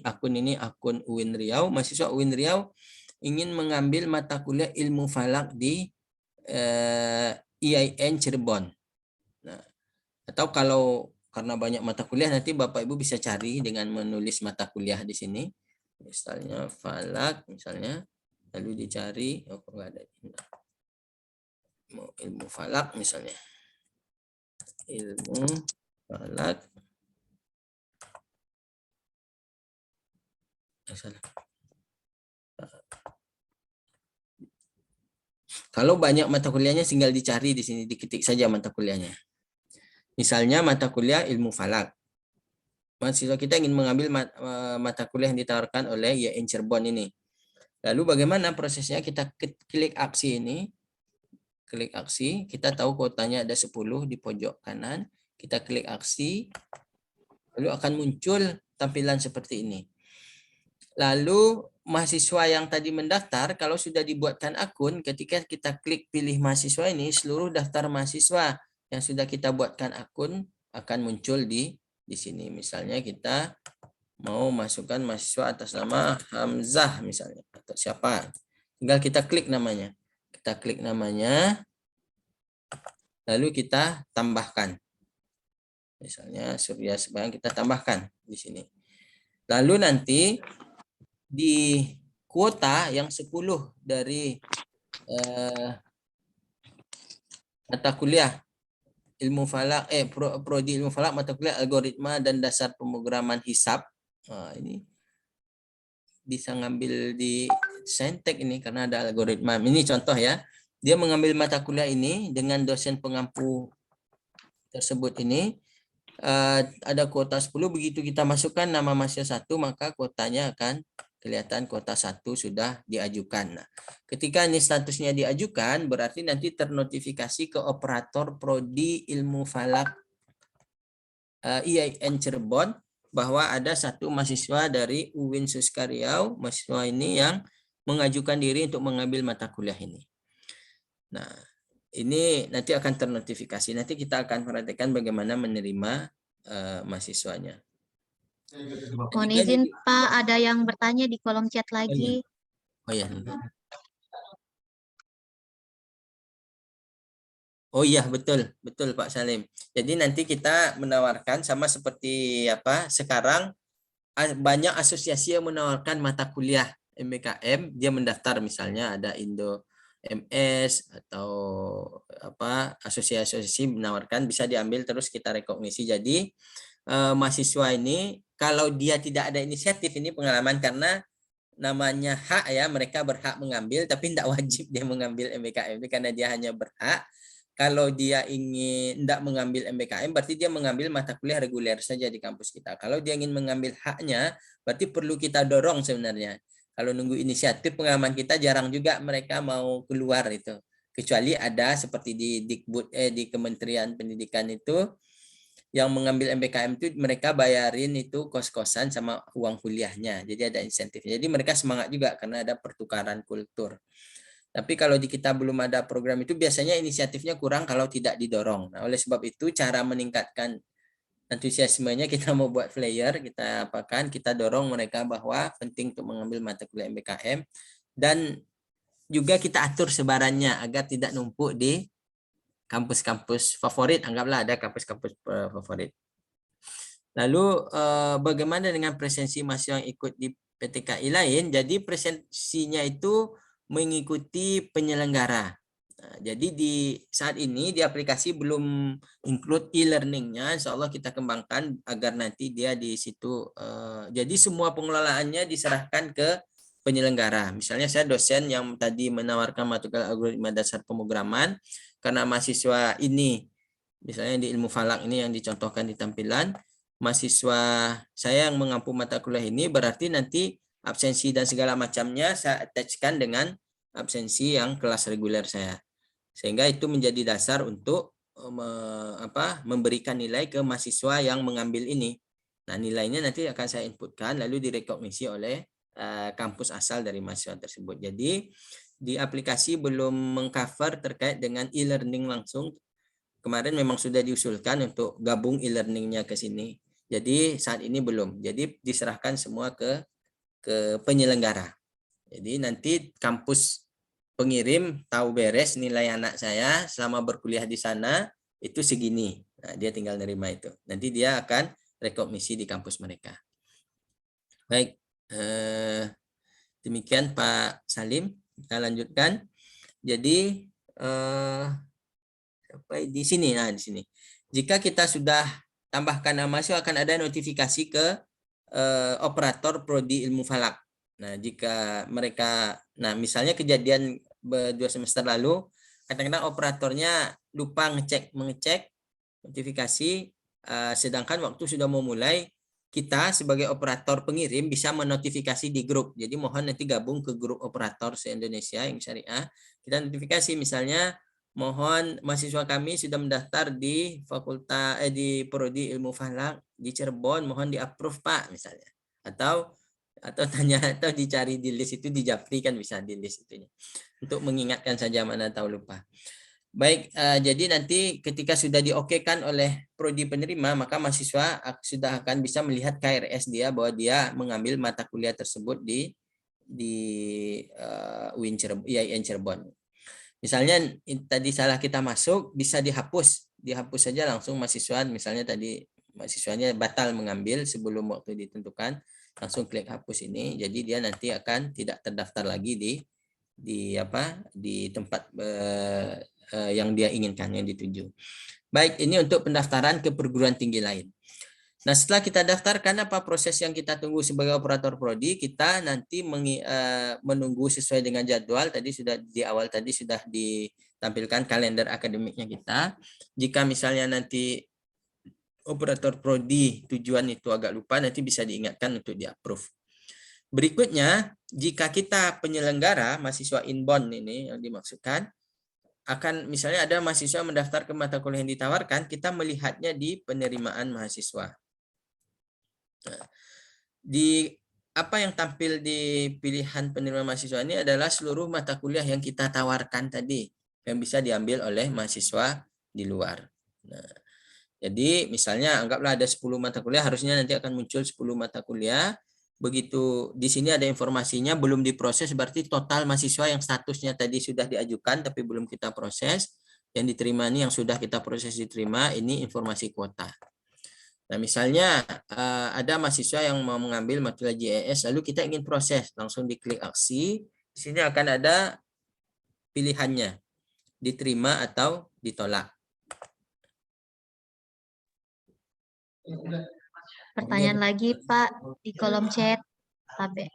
akun UIN Riau, mahasiswa UIN Riau ingin mengambil mata kuliah ilmu falak di IAIN Cirebon. Nah, atau kalau karena banyak mata kuliah, nanti Bapak Ibu bisa cari dengan menulis mata kuliah di sini. Misalnya falak, misalnya, lalu dicari, oh kok nggak ada, ilmu falak misalnya, ilmu falak. Kalau banyak mata kuliahnya tinggal dicari di sini, diketik saja mata kuliahnya. Misalnya mata kuliah ilmu falak. Mahasiswa kita ingin mengambil mata kuliah yang ditawarkan oleh IAIN Cirebon ini. Lalu bagaimana prosesnya? Kita klik aksi ini. Klik aksi, kita tahu kuotanya ada 10 di pojok kanan. Kita klik aksi, lalu akan muncul tampilan seperti ini. Lalu mahasiswa yang tadi mendaftar, kalau sudah dibuatkan akun, ketika kita klik pilih mahasiswa ini, seluruh daftar mahasiswa yang sudah kita buatkan akun akan muncul di sini. Misalnya kita mau masukkan mahasiswa atas nama Hamzah misalnya, atau siapa. Tinggal kita klik namanya. Kita klik namanya, lalu kita tambahkan. Misalnya Surya Sebayang, kita tambahkan di sini. Lalu nanti di kuota yang 10 dari mata kuliah ilmu falak prodi ilmu falak mata kuliah algoritma dan dasar pemrograman hisab. Ini bisa ngambil di Saintek ini karena ada algoritma. Ini contoh ya. Dia mengambil mata kuliah ini dengan dosen pengampu tersebut ini. Ada kuota 10, begitu kita masukkan nama mahasiswa 1 maka kuotanya akan kelihatan kuota 1 sudah diajukan. Nah, ketika ini statusnya diajukan berarti nanti ternotifikasi ke operator prodi ilmu falak IAIN Cirebon bahwa ada 1 mahasiswa dari UIN Suska Riau, mahasiswa ini yang mengajukan diri untuk mengambil mata kuliah ini. Nah, ini nanti akan ternotifikasi. Nanti kita akan perhatikan bagaimana menerima mahasiswanya. Mohon izin Pak, ada yang bertanya di kolom chat lagi. Oh iya. Oh iya, betul Pak Salim. Jadi nanti kita menawarkan sama seperti apa sekarang banyak asosiasi yang menawarkan mata kuliah MBKM, dia mendaftar misalnya ada Indo MS atau apa asosiasi menawarkan bisa diambil terus kita rekognisi. Jadi mahasiswa ini kalau dia tidak ada inisiatif, ini pengalaman karena namanya hak ya, mereka berhak mengambil tapi tidak wajib dia mengambil MBKM ini karena dia hanya berhak. Kalau dia ingin tidak mengambil MBKM berarti dia mengambil mata kuliah reguler saja di kampus kita. Kalau dia ingin mengambil haknya berarti perlu kita dorong sebenarnya. Kalau nunggu inisiatif, pengalaman kita jarang juga mereka mau keluar itu. Kecuali ada seperti di Dikbud di Kementerian Pendidikan itu yang mengambil MBKM itu mereka bayarin itu kos-kosan sama uang kuliahnya. Jadi ada insentif. Jadi mereka semangat juga karena ada pertukaran kultur. Tapi kalau di kita belum ada program itu biasanya inisiatifnya kurang kalau tidak didorong. Nah, oleh sebab itu cara meningkatkan antusiasmenya kita mau buat flyer, kita apakan, kita dorong mereka bahwa penting untuk mengambil mata kuliah MBKM dan juga kita atur sebarannya agar tidak numpuk di kampus-kampus favorit, anggaplah ada kampus-kampus favorit. Lalu bagaimana dengan presensi mahasiswa yang ikut di PTKI lain? Jadi presensinya itu mengikuti penyelenggara. Nah, jadi di saat ini di aplikasi belum include e-learningnya, insya Allah kita kembangkan agar nanti dia di situ. Jadi semua pengelolaannya diserahkan ke penyelenggara. Misalnya saya dosen yang tadi menawarkan mata kuliah algoritma dasar pemrograman, karena mahasiswa ini, misalnya di ilmu falak ini yang dicontohkan di tampilan, mahasiswa saya yang mengampu mata kuliah ini berarti nanti absensi dan segala macamnya saya attachkan dengan absensi yang kelas reguler saya. Sehingga itu menjadi dasar untuk memberikan nilai ke mahasiswa yang mengambil ini. Nah, nilainya nanti akan saya inputkan lalu direkognisi oleh kampus asal dari mahasiswa tersebut. Jadi di aplikasi belum mengcover terkait dengan e-learning langsung. Kemarin memang sudah diusulkan untuk gabung e-learningnya ke sini. Jadi saat ini belum. Jadi diserahkan semua ke penyelenggara. Jadi nanti kampus pengirim tahu beres nilai anak saya selama berkuliah di sana itu segini. Nah, dia tinggal nerima itu. Nanti dia akan rekognisi di kampus mereka. Baik, demikian Pak Salim. Kita lanjutkan. Jadi di sini, nah di sini. Jika kita sudah tambahkan nama mahasiswa akan ada notifikasi ke operator prodi ilmu falak. Nah, jika mereka, nah misalnya kejadian 2 semester lalu, kadang-kadang operatornya lupa mengecek notifikasi, sedangkan waktu sudah mau mulai, kita sebagai operator pengirim bisa menotifikasi di grup. Jadi mohon nanti gabung ke grup operator se-Indonesia yang syariah. Kita notifikasi misalnya, mohon mahasiswa kami sudah mendaftar di fakultas di prodi ilmu falak di Cirebon, mohon di-approve Pak misalnya. Atau tanya atau dicari di list itu di Japri kan bisa di list itunya. Untuk mengingatkan saja mana tahu lupa. Baik, jadi nanti ketika sudah diokekan oleh prodi penerima maka mahasiswa sudah akan bisa melihat KRS dia bahwa dia mengambil mata kuliah tersebut di UIN Cirebon. Misalnya tadi salah kita masuk bisa dihapus saja langsung mahasiswa, misalnya tadi mahasiswanya batal mengambil sebelum waktu ditentukan, langsung klik hapus ini, jadi dia nanti akan tidak terdaftar lagi di tempat yang dia inginkan, yang dituju. Baik, ini untuk pendaftaran ke perguruan tinggi lain. Nah, setelah kita daftarkan, apa proses yang kita tunggu sebagai operator prodi? Kita nanti menunggu sesuai dengan jadwal. Tadi sudah di awal tadi sudah ditampilkan kalender akademiknya kita. Jika misalnya nanti operator prodi tujuan itu agak lupa, nanti bisa diingatkan untuk di-approve. Berikutnya, jika kita penyelenggara mahasiswa inbound ini yang dimaksudkan, akan misalnya ada mahasiswa mendaftar ke mata kuliah yang ditawarkan, kita melihatnya di penerimaan mahasiswa. Nah, di apa yang tampil di pilihan penerimaan mahasiswa ini adalah seluruh mata kuliah yang kita tawarkan tadi, yang bisa diambil oleh mahasiswa di luar. Nah, jadi misalnya anggaplah ada 10 mata kuliah, harusnya nanti akan muncul 10 mata kuliah. Begitu di sini ada informasinya belum diproses, berarti total mahasiswa yang statusnya tadi sudah diajukan tapi belum kita proses, yang diterima ini yang sudah kita proses diterima, ini informasi kuota. Nah, misalnya ada mahasiswa yang mau mengambil mata kuliah JES, lalu kita ingin proses, langsung diklik aksi, di sini akan ada pilihannya, diterima atau ditolak. Pertanyaan lagi Pak di kolom chat. Tabe.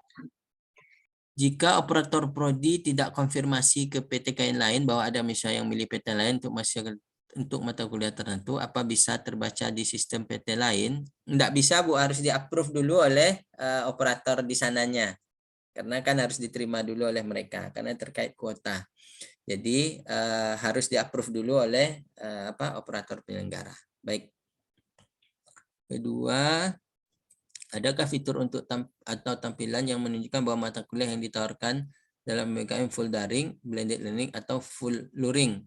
Jika operator prodi tidak konfirmasi ke PTKN lain bahwa ada misalnya yang milih PT lain untuk mata kuliah tertentu, apa bisa terbaca di sistem PT lain? Enggak bisa, Bu, harus di-approve dulu oleh operator di sananya. Karena kan harus diterima dulu oleh mereka karena terkait kuota. Jadi harus di-approve dulu oleh operator penyelenggara. Baik. Kedua, adakah fitur untuk atau tampilan yang menunjukkan bahwa mata kuliah yang ditawarkan dalam BKM full daring, blended learning, atau full luring?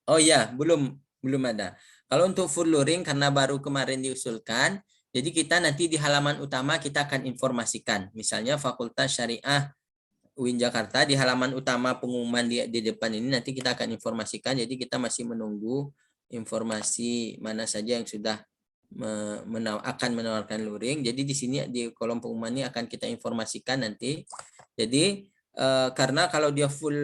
Oh ya, belum ada. Kalau untuk full luring karena baru kemarin diusulkan, jadi kita nanti di halaman utama kita akan informasikan. Misalnya Fakultas Syariah UIN Jakarta di halaman utama pengumuman di depan ini nanti kita akan informasikan. Jadi kita masih menunggu informasi mana saja yang sudah akan menawarkan luring. Jadi di sini di kolom pengumuman ini akan kita informasikan nanti. Jadi karena kalau dia full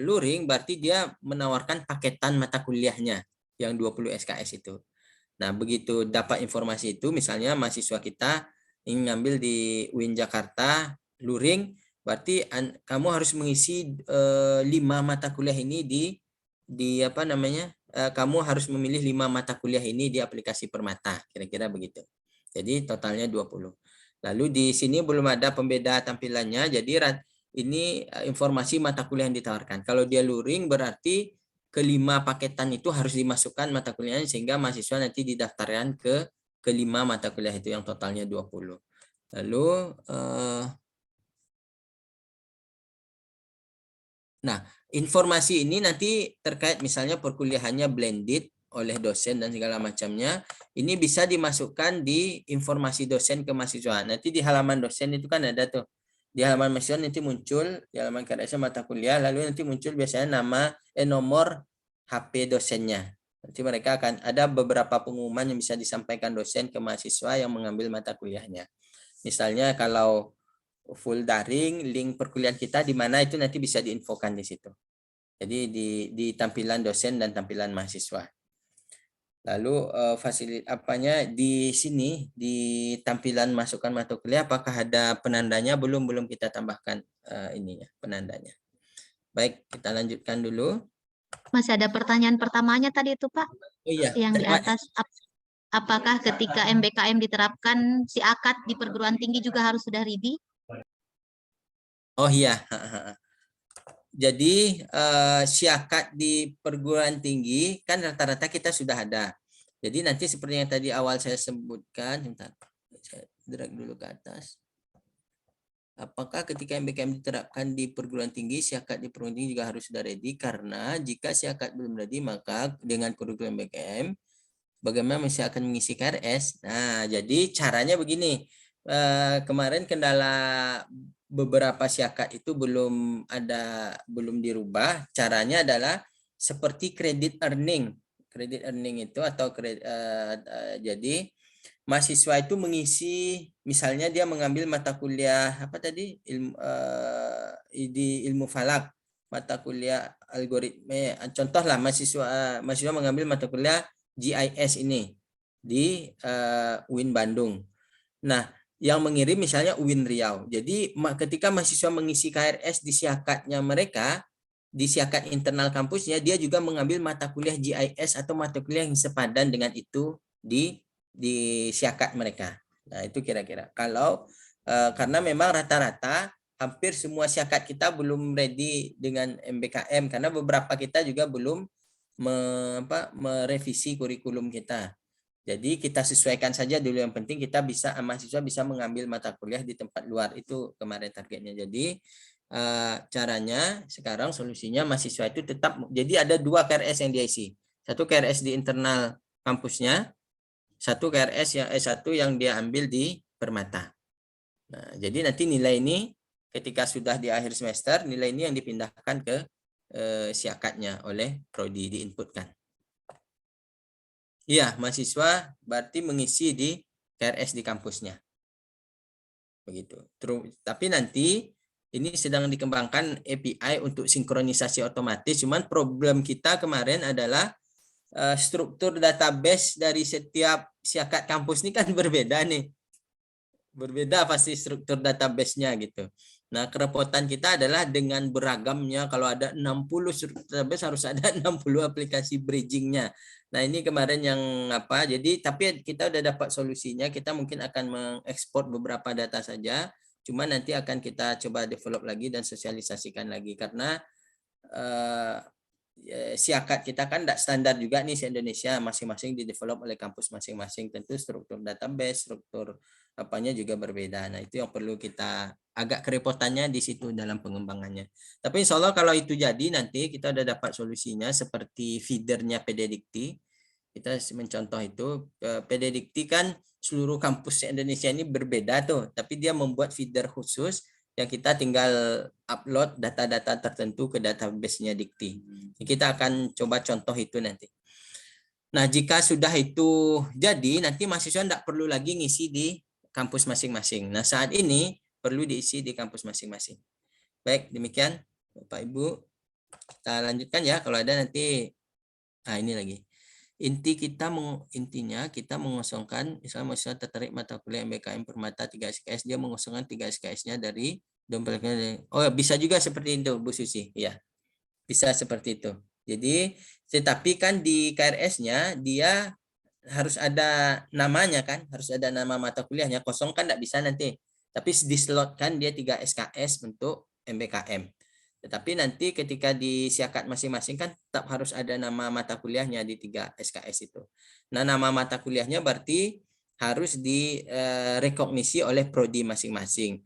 luring berarti dia menawarkan paketan mata kuliahnya yang 20 SKS itu. Nah, begitu dapat informasi itu, misalnya mahasiswa kita ingin ngambil di UIN Jakarta luring, berarti kamu harus mengisi 5 mata kuliah ini kamu harus memilih 5 mata kuliah ini di aplikasi Permata, kira-kira begitu. Jadi totalnya 20. Lalu di sini belum ada pembeda tampilannya, jadi ini informasi mata kuliah yang ditawarkan. Kalau dia luring berarti ke-5 paketan itu harus dimasukkan mata kuliahnya sehingga mahasiswa nanti didaftarkan ke-5 mata kuliah itu yang totalnya 20. Lalu nah, informasi ini nanti terkait misalnya perkuliahannya blended oleh dosen dan segala macamnya, ini bisa dimasukkan di informasi dosen ke mahasiswa. Nanti di halaman dosen itu kan ada tuh. Di halaman mahasiswa nanti muncul, di halaman KRS mata kuliah, lalu nanti muncul biasanya nomor HP dosennya. Nanti mereka akan ada beberapa pengumuman yang bisa disampaikan dosen ke mahasiswa yang mengambil mata kuliahnya. Misalnya kalau full daring, link perkuliahan kita di mana itu nanti bisa diinfokan di situ. Jadi di tampilan dosen dan tampilan mahasiswa. Lalu di sini di tampilan masukkan mata kuliah apakah ada penandanya? Belum kita tambahkan penandanya. Baik, kita lanjutkan dulu. Masih ada pertanyaan pertamanya tadi itu Pak. Oh iya. Yang di atas, apakah ketika MBKM diterapkan si akad di perguruan tinggi juga harus sudah ready? Oh iya. Jadi syakat di perguruan tinggi kan rata-rata kita sudah ada. Jadi nanti seperti yang tadi awal saya sebutkan, saya drag dulu ke atas. Apakah ketika MBKM diterapkan di perguruan tinggi, syakat di perguruan tinggi juga harus sudah ready? Karena jika syakat belum ready, maka dengan kurikulum MBKM, bagaimana masih akan mengisi KRS? Nah, jadi caranya begini. Kemarin kendala beberapa syakat itu belum dirubah. Caranya adalah seperti credit earning. Credit earning itu atau jadi mahasiswa itu mengisi, misalnya dia mengambil mata kuliah di ilmu falak. mata kuliah algoritma. Contohlah mahasiswa mengambil mata kuliah GIS ini di UIN Bandung. Nah, yang mengirim misalnya UIN Riau. Jadi ketika mahasiswa mengisi KRS di siakatnya mereka, di siakat internal kampusnya, dia juga mengambil mata kuliah GIS atau mata kuliah yang sepadan dengan itu di siakat mereka. Nah, itu kira-kira. Kalau karena memang rata-rata hampir semua siakat kita belum ready dengan MBKM karena beberapa kita juga belum merevisi kurikulum kita. Jadi kita sesuaikan saja dulu, yang penting kita mahasiswa bisa mengambil mata kuliah di tempat luar, itu kemarin targetnya. Jadi caranya sekarang solusinya mahasiswa itu tetap, jadi ada 2 KRS yang dia isi. Satu KRS di internal kampusnya, satu KRS satu yang dia ambil di Permata. Nah, jadi nanti nilai ini ketika sudah di akhir semester, nilai ini yang dipindahkan ke siakatnya oleh prodi, diinputkan. Iya, mahasiswa berarti mengisi di KRS di kampusnya. Begitu. Tapi nanti ini sedang dikembangkan API untuk sinkronisasi otomatis. Cuman problem kita kemarin adalah struktur database dari setiap siakat kampus ini kan berbeda nih. Berbeda pasti struktur database-nya gitu. Nah, kerepotan kita adalah dengan beragamnya, kalau ada 60 struktur database harus ada 60 aplikasi bridging-nya. Nah, ini kemarin yang jadi tapi kita udah dapat solusinya, kita mungkin akan mengekspor beberapa data saja, cuma nanti akan kita coba develop lagi dan sosialisasikan lagi, karena siakat kita kan tidak standar juga nih se-Indonesia, masing-masing di-develop oleh kampus masing-masing, tentu struktur database, struktur apanya juga berbeda. Nah, itu yang perlu kita agak kerepotannya di situ dalam pengembangannya. Tapi insya Allah kalau itu jadi nanti kita udah dapat solusinya seperti feedernya PDDikti. Kita mencontoh itu, PDDikti kan seluruh kampus Indonesia ini berbeda tuh, tapi dia membuat feeder khusus yang kita tinggal upload data-data tertentu ke database-nya Dikti. Kita akan coba contoh itu nanti. Nah, jika sudah itu jadi, nanti mahasiswa tidak perlu lagi ngisi di kampus masing-masing. Nah, saat ini perlu diisi di kampus masing-masing. Baik, demikian Bapak Ibu. Kita lanjutkan ya, kalau ada nanti. Nah, ini lagi. Intinya kita mengosongkan, misalnya mahasiswa tertarik mata kuliah MBKM Permata 3 SKS, dia mengosongkan 3 SKS-nya dari dompetnya. Oh, bisa juga seperti itu, Bu Susi. Ya, bisa seperti itu. Jadi, tetapi kan di KRS-nya dia harus ada namanya kan, harus ada nama mata kuliahnya. Kosong kan tidak bisa nanti. Tapi dislotkan dia 3 SKS untuk MBKM. Tetapi nanti ketika di siakat masing-masing kan tetap harus ada nama mata kuliahnya di 3 SKS itu. Nah, nama mata kuliahnya berarti harus direkognisi oleh prodi masing-masing.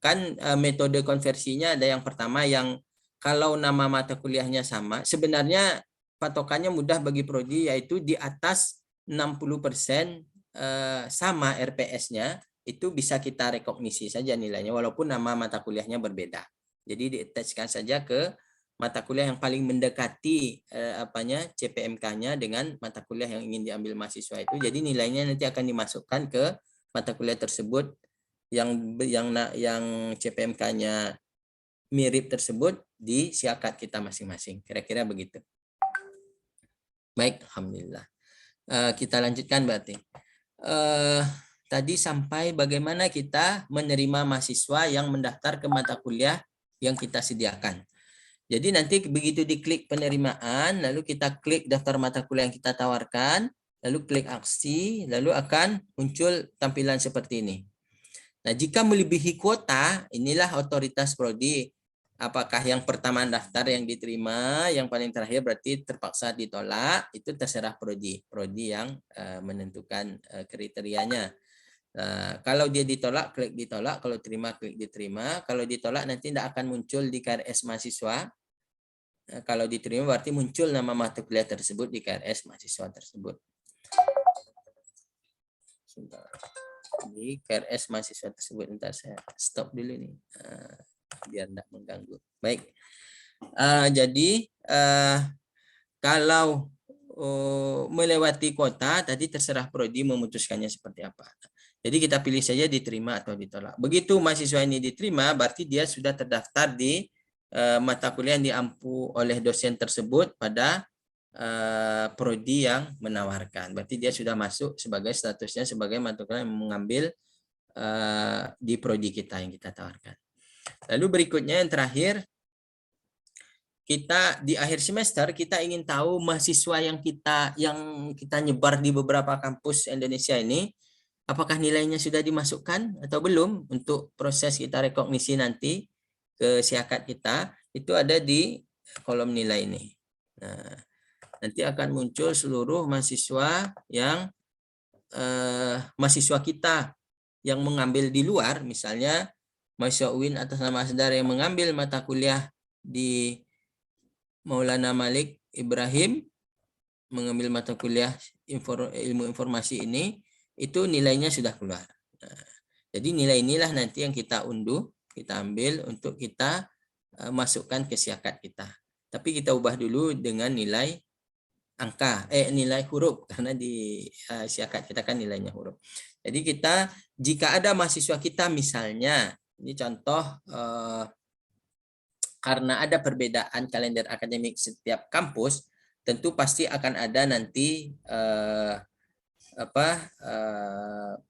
Kan metode konversinya ada yang pertama yang kalau nama mata kuliahnya sama, sebenarnya patokannya mudah bagi prodi, yaitu di atas 60% sama RPS-nya, itu bisa kita rekognisi saja nilainya walaupun nama mata kuliahnya berbeda. Jadi di-attach-kan saja ke mata kuliah yang paling mendekati CPMK-nya dengan mata kuliah yang ingin diambil mahasiswa itu. Jadi nilainya nanti akan dimasukkan ke mata kuliah tersebut yang CPMK-nya mirip tersebut di siakat kita masing-masing. Kira-kira begitu. Baik, alhamdulillah. Kita lanjutkan berarti. Tadi sampai bagaimana kita menerima mahasiswa yang mendaftar ke mata kuliah yang kita sediakan. Jadi nanti begitu diklik penerimaan, lalu kita klik daftar mata kuliah yang kita tawarkan, lalu klik aksi, lalu akan muncul tampilan seperti ini. Nah, jika melebihi kuota, inilah otoritas prodi. Apakah yang pertama daftar yang diterima, yang paling terakhir berarti terpaksa ditolak, itu terserah prodi. Prodi yang menentukan kriterianya. Nah, kalau dia ditolak, klik ditolak. Kalau terima, klik diterima. Kalau ditolak nanti tidak akan muncul di KRS mahasiswa. Nah, kalau diterima berarti muncul nama mata kuliah tersebut di KRS mahasiswa tersebut. Sebentar. Di KRS mahasiswa tersebut. Bentar, saya stop dulu nih. Biar tidak mengganggu. Baik. Jadi kalau melewati kuota, tadi terserah prodi memutuskannya seperti apa. Jadi kita pilih saja diterima atau ditolak. Begitu mahasiswa ini diterima, berarti dia sudah terdaftar di mata kuliah yang diampu oleh dosen tersebut pada prodi yang menawarkan. Berarti dia sudah masuk sebagai statusnya sebagai mata kuliah yang mengambil di prodi kita yang kita tawarkan. Lalu berikutnya yang terakhir, kita di akhir semester kita ingin tahu mahasiswa yang kita nyebar di beberapa kampus Indonesia ini, apakah nilainya sudah dimasukkan atau belum untuk proses kita rekognisi nanti ke siakat kita, itu ada di kolom nilai ini. Nah, nanti akan muncul seluruh mahasiswa yang mahasiswa kita yang mengambil di luar, misalnya mahasiswa UIN atas nama saudara yang mengambil mata kuliah di Maulana Malik Ibrahim, mengambil mata kuliah ilmu informasi ini, itu nilainya sudah keluar. Nah, jadi nilai inilah nanti yang kita unduh, kita ambil untuk kita masukkan ke siakat kita. Tapi kita ubah dulu dengan nilai angka, nilai huruf, karena di siakat kita kan nilainya huruf. Jadi kita, jika ada mahasiswa kita misalnya, ini contoh, karena ada perbedaan kalender akademik setiap kampus, tentu pasti akan ada nanti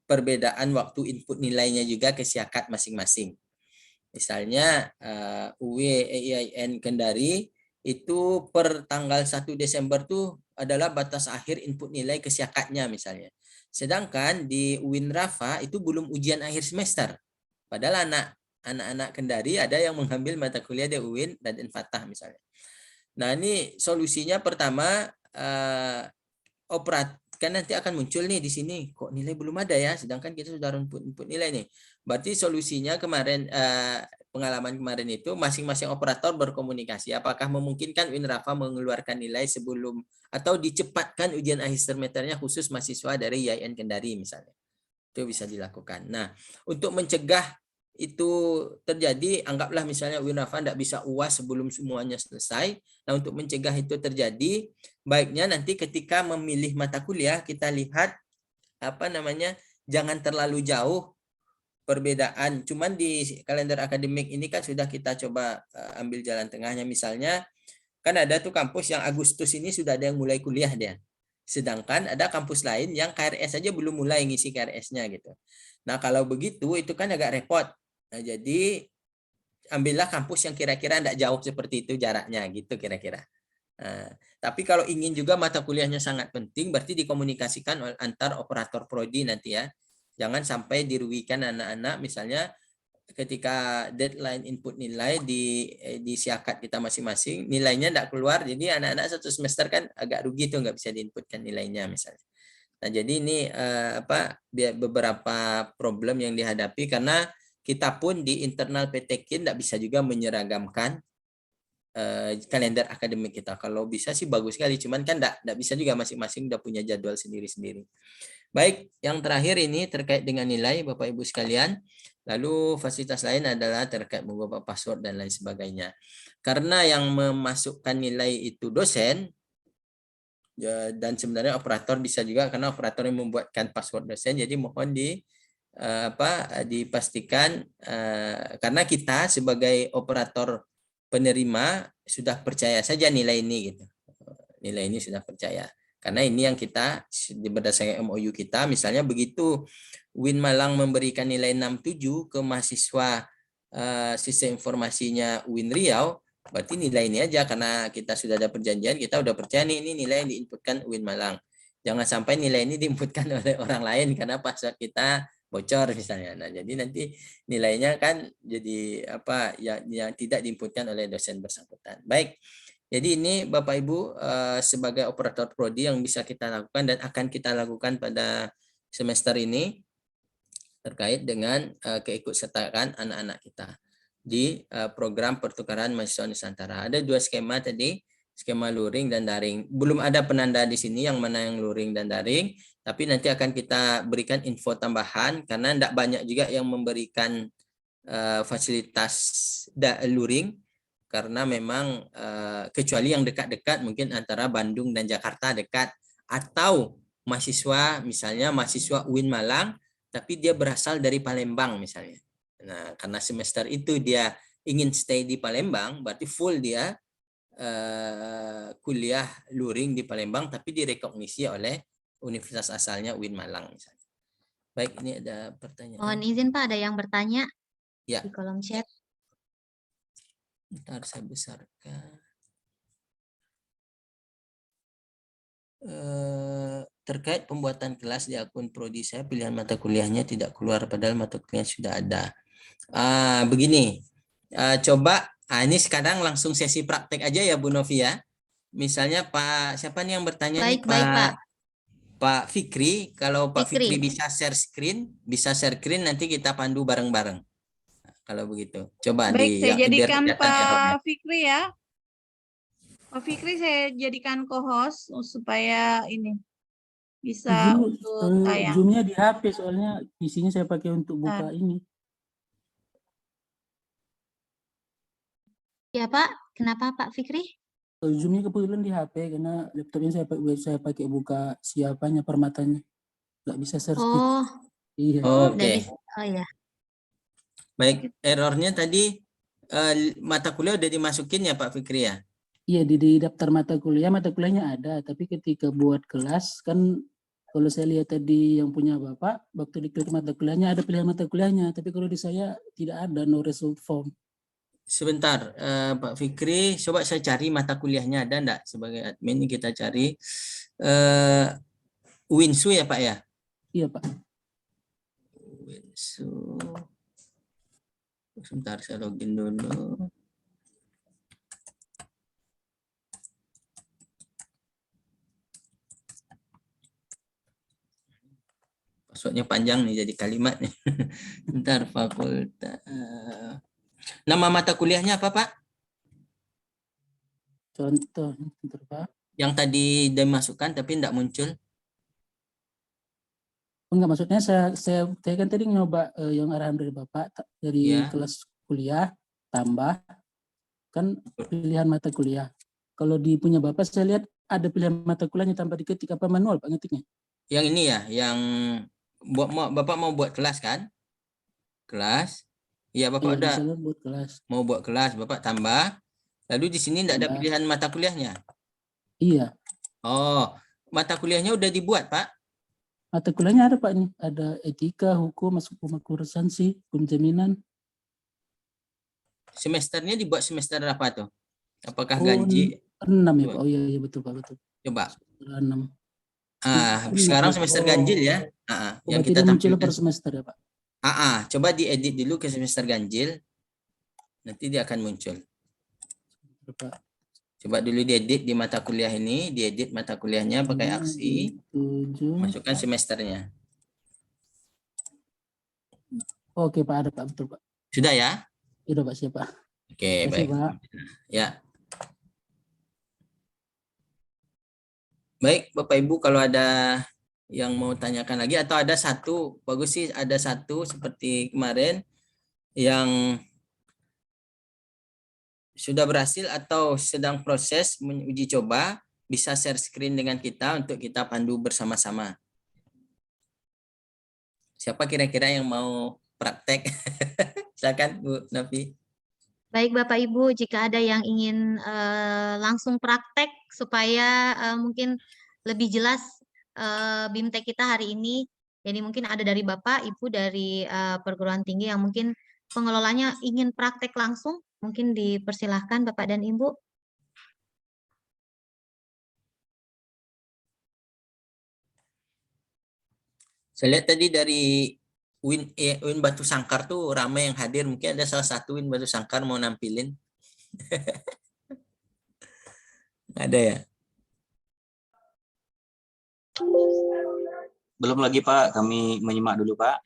perbedaan waktu input nilainya juga ke siakat masing-masing. Misalnya UIN Kendari itu per tanggal 1 Desember tuh adalah batas akhir input nilai ke siakatnya misalnya. Sedangkan di UIN Rafa itu belum ujian akhir semester. Padahal anak-anak Kendari ada yang mengambil mata kuliah di UIN dan Fatah misalnya. Nah, ini solusinya pertama, kan nanti akan muncul nih di sini, kok nilai belum ada ya, sedangkan kita sudah input nilai nih. Berarti solusinya kemarin, pengalaman kemarin itu masing-masing operator berkomunikasi, apakah memungkinkan UIN Rafa mengeluarkan nilai sebelum atau dicepatkan ujian akhir semesternya khusus mahasiswa dari IAIN Kendari misalnya. Itu bisa dilakukan. Nah, untuk mencegah itu terjadi, anggaplah misalnya UIN Rafa tidak bisa UAS sebelum semuanya selesai. Nah, untuk mencegah itu terjadi, baiknya nanti ketika memilih mata kuliah kita lihat jangan terlalu jauh perbedaan. Cuman di kalender akademik ini kan sudah kita coba ambil jalan tengahnya. Misalnya kan ada tuh kampus yang Agustus ini sudah ada yang mulai kuliah dia. Sedangkan ada kampus lain yang KRS aja belum mulai ngisi KRS-nya gitu. Nah, kalau begitu itu kan agak repot. Nah, jadi ambillah kampus yang kira-kira tidak jauh seperti itu jaraknya gitu kira-kira. Nah, tapi kalau ingin juga mata kuliahnya sangat penting, berarti dikomunikasikan antar operator prodi nanti ya. Jangan sampai dirugikan anak-anak, misalnya ketika deadline input nilai di siakat kita masing-masing, nilainya tidak keluar, jadi anak-anak satu semester kan agak rugi tuh, nggak bisa diinputkan nilainya misalnya. Nah, jadi ini beberapa problem yang dihadapi karena kita pun di internal PTKIN tidak bisa juga menyeragamkan kalender akademik kita. Kalau bisa sih bagus sekali, cuman kan tidak bisa juga, masing-masing udah punya jadwal sendiri-sendiri. Baik, yang terakhir ini terkait dengan nilai Bapak Ibu sekalian. Lalu fasilitas lain adalah terkait mengubah password dan lain sebagainya. Karena yang memasukkan nilai itu dosen, dan sebenarnya operator bisa juga karena operator yang membuatkan password dosen. Jadi mohon dipastikan karena kita sebagai operator penerima sudah percaya saja nilai ini gitu. Nilai ini sudah percaya. Karena ini yang kita berdasarkan MOU kita, misalnya begitu UIN Malang memberikan nilai 67 ke mahasiswa sistem informasinya UIN Riau, berarti nilai ini aja karena kita sudah ada perjanjian, kita udah percaya nih ini nilai yang diinputkan UIN Malang. Jangan sampai nilai ini diinputkan oleh orang lain karena password kita bocor misalnya. Nah, jadi nanti nilainya kan jadi yang tidak diinputkan oleh dosen bersangkutan. Baik. Jadi ini Bapak Ibu sebagai operator prodi yang bisa kita lakukan dan akan kita lakukan pada semester ini terkait dengan keikutsertaan anak-anak kita di program pertukaran mahasiswa Nusantara. Ada 2 skema tadi, skema luring dan daring. Belum ada penanda di sini yang mana yang luring dan daring, tapi nanti akan kita berikan info tambahan karena tidak banyak juga yang memberikan fasilitas luring. Karena memang kecuali yang dekat-dekat mungkin antara Bandung dan Jakarta dekat, atau mahasiswa misalnya mahasiswa UIN Malang tapi dia berasal dari Palembang misalnya. Nah, karena semester itu dia ingin stay di Palembang, berarti full dia kuliah luring di Palembang, tapi direkognisi oleh universitas asalnya UIN Malang misalnya. Baik, ini ada pertanyaan. Mohon izin Pak, ada yang bertanya Ya. di kolom chat. Bentar, saya besarkan. Terkait pembuatan kelas di akun prodi saya, pilihan mata kuliahnya tidak keluar padahal mata kuliah sudah ada. Begini, coba ini sekarang langsung sesi praktek aja ya Bu Novi ya. Misalnya Pak, siapa nih yang bertanya nih? Baik, Pak. Pak Fikri, kalau Pak Fikri. Fikri bisa share screen nanti kita pandu bareng-bareng. Kalau begitu, coba Baik, saya biar jadikan kelihatan errornya. Pak Fikri ya. Pak Fikri saya jadikan co-host supaya ini bisa untuk tayang. Zoom-nya di HP soalnya isinya saya pakai untuk buka ini. Ya Pak, kenapa Pak Fikri? Zoom-nya kebetulan di HP karena laptopnya saya pakai buka siapanya permatanya. Nggak bisa share screen. Oh, Iya. Oke. oh ya. Baik, errornya tadi mata kuliah udah dimasukin ya Pak Fikri ya? Iya, di daftar mata kuliahnya ada, tapi ketika buat kelas kan kalau saya lihat tadi yang punya Bapak, waktu diklik mata kuliahnya ada pilihan mata kuliahnya, tapi kalau di saya tidak ada, no result form. Sebentar, Pak Fikri, coba saya cari mata kuliahnya ada enggak? Sebagai admin kita cari Winsu ya Pak ya? Iya Pak. Winsu. Sebentar, saya login dulu. Passwordnya panjang nih jadi kalimat nih. Bentar, fakultas. Nama mata kuliahnya apa Pak? Contoh, bentar Pak. Yang tadi dimasukkan tapi tidak muncul. Enggak, maksudnya saya kan tadi nyoba yang arahan dari Bapak dari kelas kuliah tambah kan pilihan mata kuliah. Kalau di punya Bapak saya lihat ada pilihan mata kuliahnya tanpa diketik apa manual Pak ngetiknya. Yang ini ya, yang Bapak mau buat kelas kan? Kelas. Iya, Bapak udah buat kelas. Mau buat kelas, Bapak tambah. Lalu di sini tidak ada pilihan mata kuliahnya. Iya. Oh, mata kuliahnya udah dibuat, Pak? Mata kuliahnya ada Pak, ini ada etika, hukum, hukum akuntansi, hukum jaminan. Semesternya dibuat semester apa tuh? Apakah ganji? 6 ya Pak. Oh iya betul Pak, betul. Coba. 6. Sekarang semester ganjil ya. Yang kita tampilkan per semester ya Pak. Coba diedit dulu ke semester ganjil. Nanti dia akan muncul. Pak. Coba dulu diedit di mata kuliah ini, diedit mata kuliahnya pakai aksi. 7. Masukkan semesternya. Oke Pak, ada Pak, betul Pak. Sudah ya? Sudah Pak, siap Pak. Oke, baik. Pak. Ya. Baik, Bapak Ibu, kalau ada yang mau tanyakan lagi atau ada satu, bagus sih ada satu seperti kemarin yang sudah berhasil atau sedang proses uji coba, bisa share screen dengan kita untuk kita pandu bersama-sama. Siapa kira-kira yang mau praktek? Silakan Bu Novi. Baik Bapak Ibu, jika ada yang ingin langsung praktek supaya mungkin lebih jelas BIMTEK kita hari ini, jadi mungkin ada dari Bapak, Ibu dari perguruan tinggi yang mungkin pengelolanya ingin praktek langsung, mungkin dipersilahkan Bapak dan Ibu. Saya lihat tadi dari Win Batu Sangkar tuh ramai yang hadir. Mungkin ada salah satu Win Batu Sangkar mau nampilin. Ada ya? Belum lagi Pak, kami menyimak dulu Pak.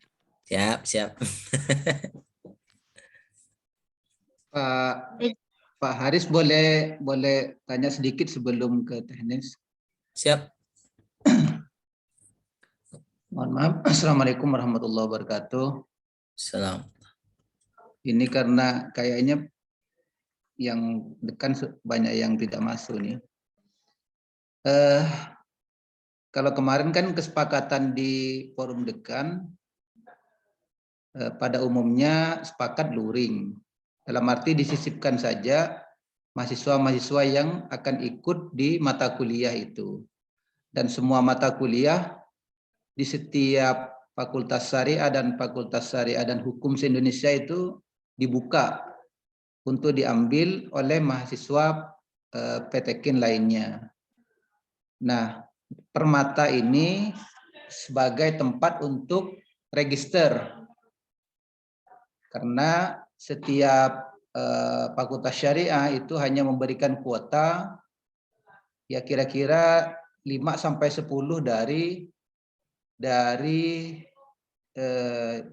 Siap. Pak Haris boleh tanya sedikit sebelum ke teknis? Siap. Mohon maaf. Assalamualaikum warahmatullahi wabarakatuh. Salam. Ini karena kayaknya yang dekan banyak yang tidak masuk nih. Kalau kemarin kan kesepakatan di forum dekan pada umumnya sepakat luring. Dalam arti disisipkan saja mahasiswa-mahasiswa yang akan ikut di mata kuliah itu. Dan semua mata kuliah di setiap Fakultas Syariah dan Fakultas Syariah dan Hukum se-Indonesia itu dibuka untuk diambil oleh mahasiswa PTKIN lainnya. Nah, Permata ini sebagai tempat untuk register. Karena setiap Fakultas Syariah itu hanya memberikan kuota ya kira-kira 5-10 dari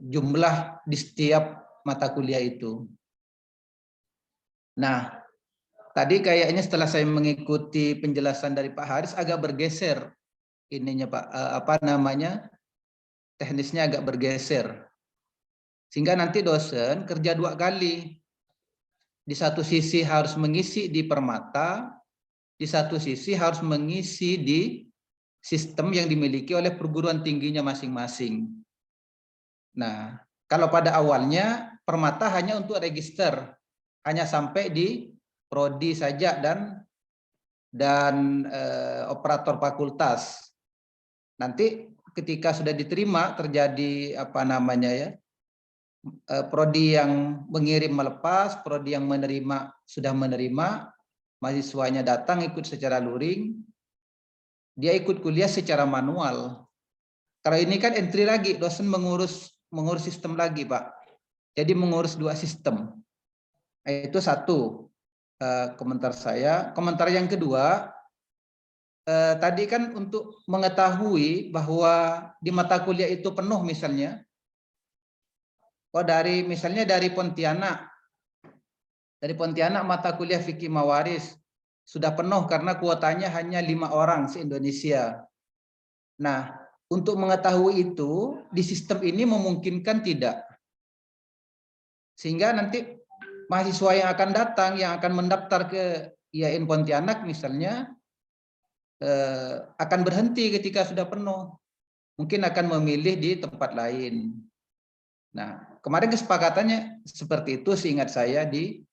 jumlah di setiap mata kuliah itu. Nah, tadi kayaknya setelah saya mengikuti penjelasan dari Pak Haris agak bergeser ininya Pak, teknisnya agak bergeser. Sehingga nanti dosen kerja 2 kali. Di satu sisi harus mengisi di Permata, di satu sisi harus mengisi di sistem yang dimiliki oleh perguruan tingginya masing-masing. Nah, kalau pada awalnya Permata hanya untuk register, hanya sampai di prodi saja dan operator fakultas. Nanti ketika sudah diterima terjadi prodi yang mengirim melepas, prodi yang menerima sudah menerima, mahasiswanya datang ikut secara luring, dia ikut kuliah secara manual. Kalau ini kan entry lagi, dosen mengurus sistem lagi Pak. Jadi mengurus 2 sistem. Itu satu komentar saya. Komentar yang kedua, tadi kan untuk mengetahui bahwa di mata kuliah itu penuh misalnya. Misalnya dari Pontianak mata kuliah fikih mawaris sudah penuh karena kuotanya hanya 5 orang se-Indonesia. Nah, untuk mengetahui itu di sistem ini memungkinkan tidak. Sehingga nanti mahasiswa yang akan datang, yang akan mendaftar ke IAIN Pontianak misalnya, akan berhenti ketika sudah penuh. Mungkin akan memilih di tempat lain. Nah, kemarin kesepakatannya seperti itu seingat saya di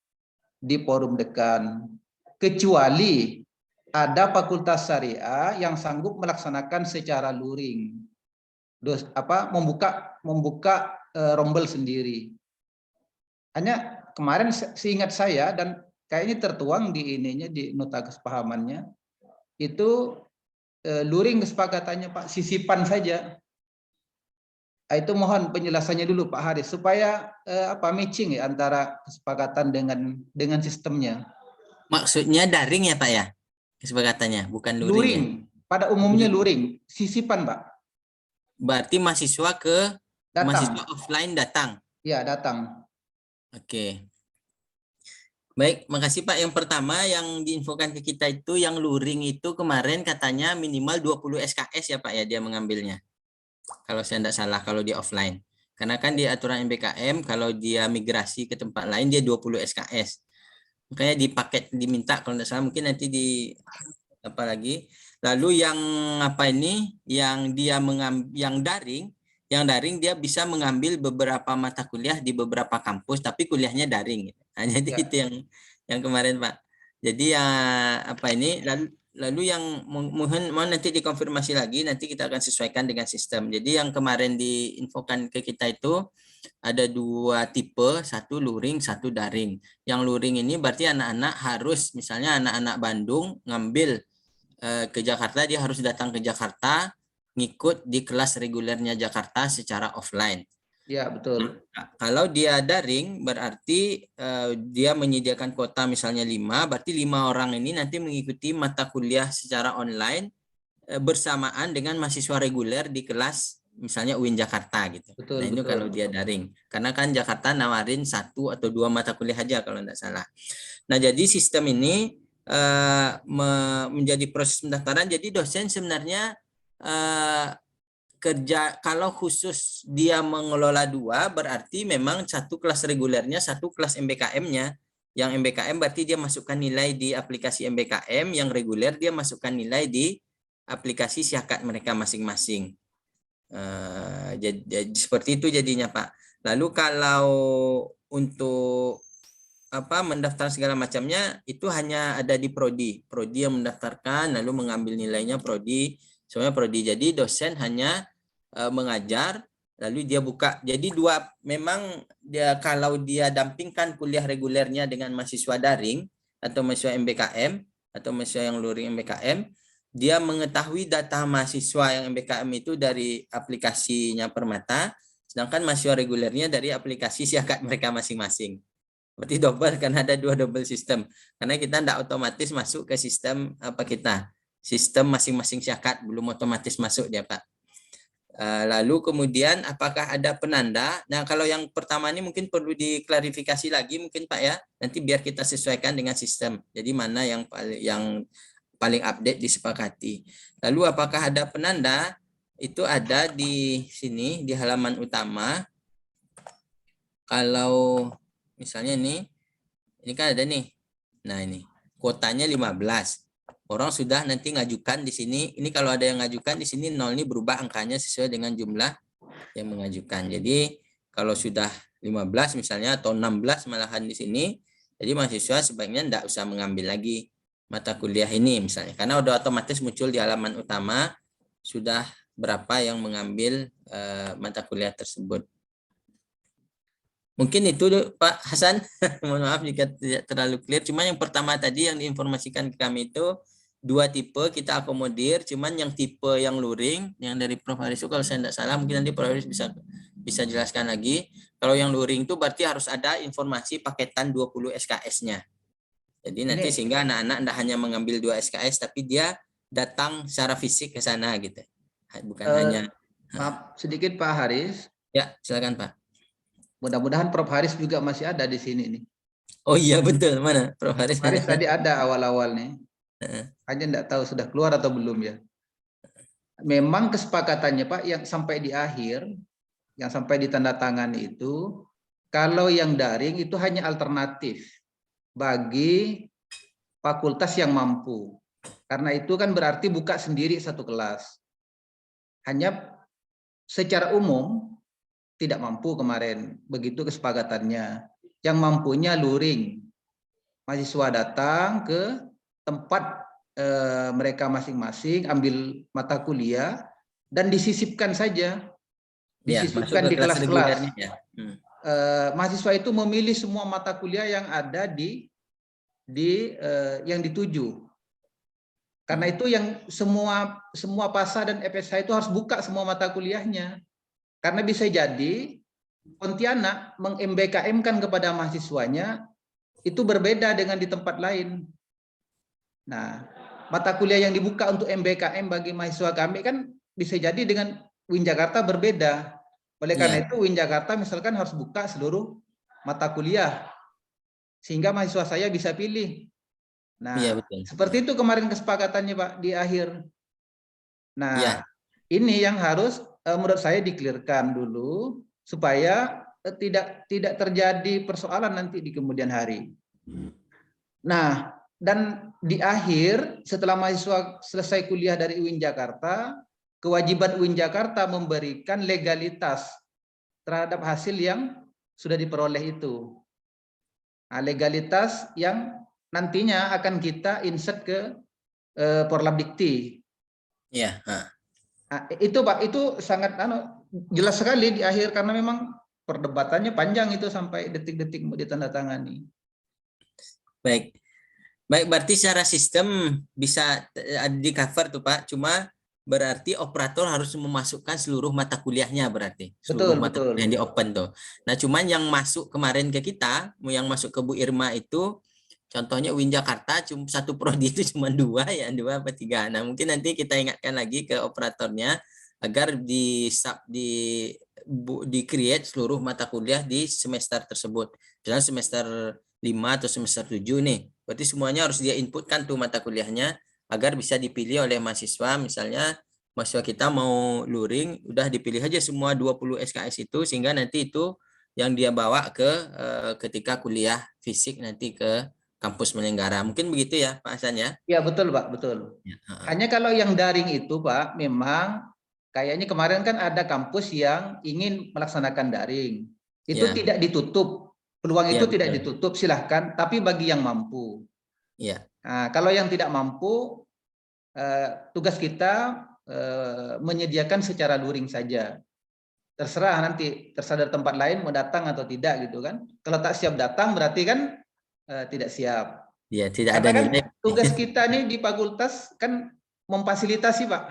forum dekan. Kecuali ada Fakultas Syariah yang sanggup melaksanakan secara luring. Membuka rombel sendiri. Hanya kemarin seingat saya dan kayaknya tertuang di nota kesepahamannya itu luring kesepakatannya Pak, sisipan saja. Itu mohon penjelasannya dulu Pak Haris supaya matching ya antara kesepakatan dengan sistemnya. Maksudnya daring ya Pak ya? Kesepakatannya bukan luring. Luring. Ya? Pada umumnya luring, sisipan Pak. Berarti mahasiswa mahasiswa offline datang. Ya, datang. Oke. Baik, makasih Pak. Yang pertama yang diinfokan ke kita itu yang luring itu kemarin katanya minimal 20 SKS ya Pak ya dia mengambilnya. Kalau saya tidak salah kalau dia offline. Karena kan di aturan MBKM kalau dia migrasi ke tempat lain dia 20 SKS. Makanya di paket diminta kalau tidak salah mungkin nanti di apa lagi. Lalu yang dia yang daring dia bisa mengambil beberapa mata kuliah di beberapa kampus tapi kuliahnya daring. Nah, jadi itu yang kemarin Pak. Jadi lalu yang mohon nanti dikonfirmasi lagi, nanti kita akan sesuaikan dengan sistem. Jadi yang kemarin diinfokan ke kita itu ada 2 tipe, satu luring, satu daring. Yang luring ini berarti anak-anak harus, misalnya anak-anak Bandung ngambil ke Jakarta, dia harus datang ke Jakarta, ngikut di kelas regulernya Jakarta secara offline. Ya, betul. Nah, kalau dia daring berarti dia menyediakan kuota misalnya 5, berarti 5 orang ini nanti mengikuti mata kuliah secara online bersamaan dengan mahasiswa reguler di kelas misalnya UIN Jakarta gitu. Betul, nah, itu betul. kalau dia daring. Karena kan Jakarta nawarin 1 atau 2 mata kuliah aja kalau tidak salah. Nah, jadi sistem ini menjadi proses pendaftaran. Jadi dosen sebenarnya kerja kalau khusus dia mengelola 2 berarti memang 1 kelas regulernya, 1 kelas MBKM-nya. Yang MBKM berarti dia masukkan nilai di aplikasi MBKM, yang reguler dia masukkan nilai di aplikasi syahadat mereka masing-masing. Jadi seperti itu jadinya Pak. Lalu kalau untuk mendaftar segala macamnya itu hanya ada di prodi. Prodi yang mendaftarkan lalu mengambil nilainya prodi, semuanya prodi. Jadi dosen hanya mengajar lalu dia buka. Jadi memang dia kalau dia dampingkan kuliah regulernya dengan mahasiswa daring atau mahasiswa MBKM atau mahasiswa yang luring MBKM, dia mengetahui data mahasiswa yang MBKM itu dari aplikasinya Permata, sedangkan mahasiswa regulernya dari aplikasi Syakat mereka masing-masing. Berarti double, karena ada 2 double sistem. Karena kita tidak otomatis masuk ke sistem sistem masing-masing Syakat, belum otomatis masuk dia, Pak. Lalu kemudian apakah ada penanda? Nah, kalau yang pertama ini mungkin perlu diklarifikasi lagi mungkin, Pak, ya. Nanti biar kita sesuaikan dengan sistem. Jadi mana yang paling update disepakati. Lalu apakah ada penanda? Itu ada di sini di halaman utama. Kalau misalnya ini kan ada nih. Nah, ini kuotanya 15. Orang sudah nanti ngajukan di sini. Ini kalau ada yang ngajukan di sini 0 ini berubah angkanya sesuai dengan jumlah yang mengajukan. Jadi kalau sudah 15 misalnya atau 16 malahan di sini, jadi mahasiswa sebaiknya tidak usah mengambil lagi mata kuliah ini misalnya. Karena udah otomatis muncul di halaman utama sudah berapa yang mengambil mata kuliah tersebut. Mungkin itu Pak Hasan. Mohon maaf jika tidak terlalu clear. Cuma yang pertama tadi yang diinformasikan ke kami itu 2 tipe kita akomodir. Cuman yang tipe yang luring, yang dari Prof. Haris itu kalau saya tidak salah, mungkin nanti Prof. Haris bisa jelaskan lagi. Kalau yang luring itu berarti harus ada informasi paketan 20 SKS-nya. Jadi nanti sehingga anak-anak tidak hanya mengambil 2 SKS, tapi dia datang secara fisik ke sana gitu. Bukan hanya. Maaf sedikit Pak Haris. Ya, silakan Pak. Mudah-mudahan Prof. Haris juga masih ada di sini nih. Oh iya betul, mana Prof. Haris? Haris tadi ada awal-awal nih. Hanya tidak tahu sudah keluar atau belum ya. Memang kesepakatannya Pak yang sampai di akhir, yang sampai ditandatangani itu, kalau yang daring itu hanya alternatif bagi fakultas yang mampu. Karena itu kan berarti buka sendiri satu kelas. Hanya secara umum tidak mampu kemarin, begitu kesepakatannya. Yang mampunya luring. Mahasiswa datang ke tempat mereka masing-masing, ambil mata kuliah, dan disisipkan saja. Disisipkan di kelas-kelas. Mahasiswa itu memilih semua mata kuliah yang ada yang dituju. Karena itu yang semua PASA dan FSH itu harus buka semua mata kuliahnya. Karena bisa jadi Pontianak meng-MBKM-kan kepada mahasiswanya itu berbeda dengan di tempat lain. Nah, mata kuliah yang dibuka untuk MBKM bagi mahasiswa kami kan bisa jadi dengan UIN Jakarta berbeda. Oleh karena itu UIN Jakarta misalkan harus buka seluruh mata kuliah sehingga mahasiswa saya bisa pilih. Nah, seperti itu kemarin kesepakatannya Pak di akhir. Nah, ini yang harus menurut saya dikelirkan dulu supaya tidak terjadi persoalan nanti di kemudian hari. Nah, dan di akhir setelah mahasiswa selesai kuliah dari UIN Jakarta, kewajiban UIN Jakarta memberikan legalitas terhadap hasil yang sudah diperoleh itu. Nah, legalitas yang nantinya akan kita insert ke Porlabdikti. Iya. Nah, itu Pak, itu sangat jelas sekali di akhir karena memang perdebatannya panjang itu sampai detik-detik mau ditandatangani. Baik, berarti secara sistem bisa di cover tuh Pak. Cuma berarti operator harus memasukkan seluruh mata kuliahnya berarti. Seluruh mata kuliah yang di open tuh. Nah, cuman yang masuk kemarin ke kita, yang masuk ke Bu Irma itu, contohnya UIN Jakarta cuma satu prodi itu cuma 2 ya, 2 apa 3. Nah, mungkin nanti kita ingatkan lagi ke operatornya agar di create seluruh mata kuliah di semester tersebut. Misalnya semester 5 atau semester 7 nih. Berarti semuanya harus dia inputkan tuh mata kuliahnya agar bisa dipilih oleh mahasiswa. Misalnya mahasiswa kita mau luring, udah dipilih aja semua 20 SKS itu sehingga nanti itu yang dia bawa ke ketika kuliah fisik nanti ke kampus menyelenggara. Mungkin begitu ya Pak Hasan ya? Ya betul Pak, betul. Ya. Hanya kalau yang daring itu Pak, memang kayaknya kemarin kan ada kampus yang ingin melaksanakan daring. Itu tidak ditutup. Peluang Ya, itu tidak betul. ditutup, silahkan. Tapi bagi yang mampu. Ya, Nah, kalau yang tidak mampu, tugas kita menyediakan secara luring saja. Terserah nanti, terserah dari tempat lain mau datang atau tidak gitu kan. Kalau tak siap datang berarti kan tidak siap. ya tidak Karena ada kan nilai. tugas kita nih di fakultas kan memfasilitasi, Pak.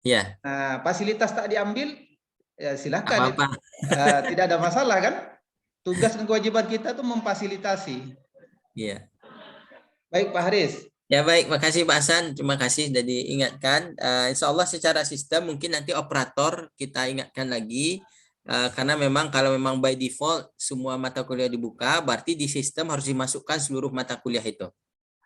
Ya, Nah, fasilitas tak diambil, ya silahkan. apa-apa. Tidak ada masalah kan. Tugas dan kewajiban kita tuh memfasilitasi. Ya. Baik Pak Haris. Ya baik, makasih Pak Hasan. Terima kasih sudah diingatkan. Insya Allah secara sistem mungkin nanti operator kita ingatkan lagi. Karena memang kalau memang by default semua mata kuliah dibuka, berarti di sistem harus dimasukkan seluruh mata kuliah itu.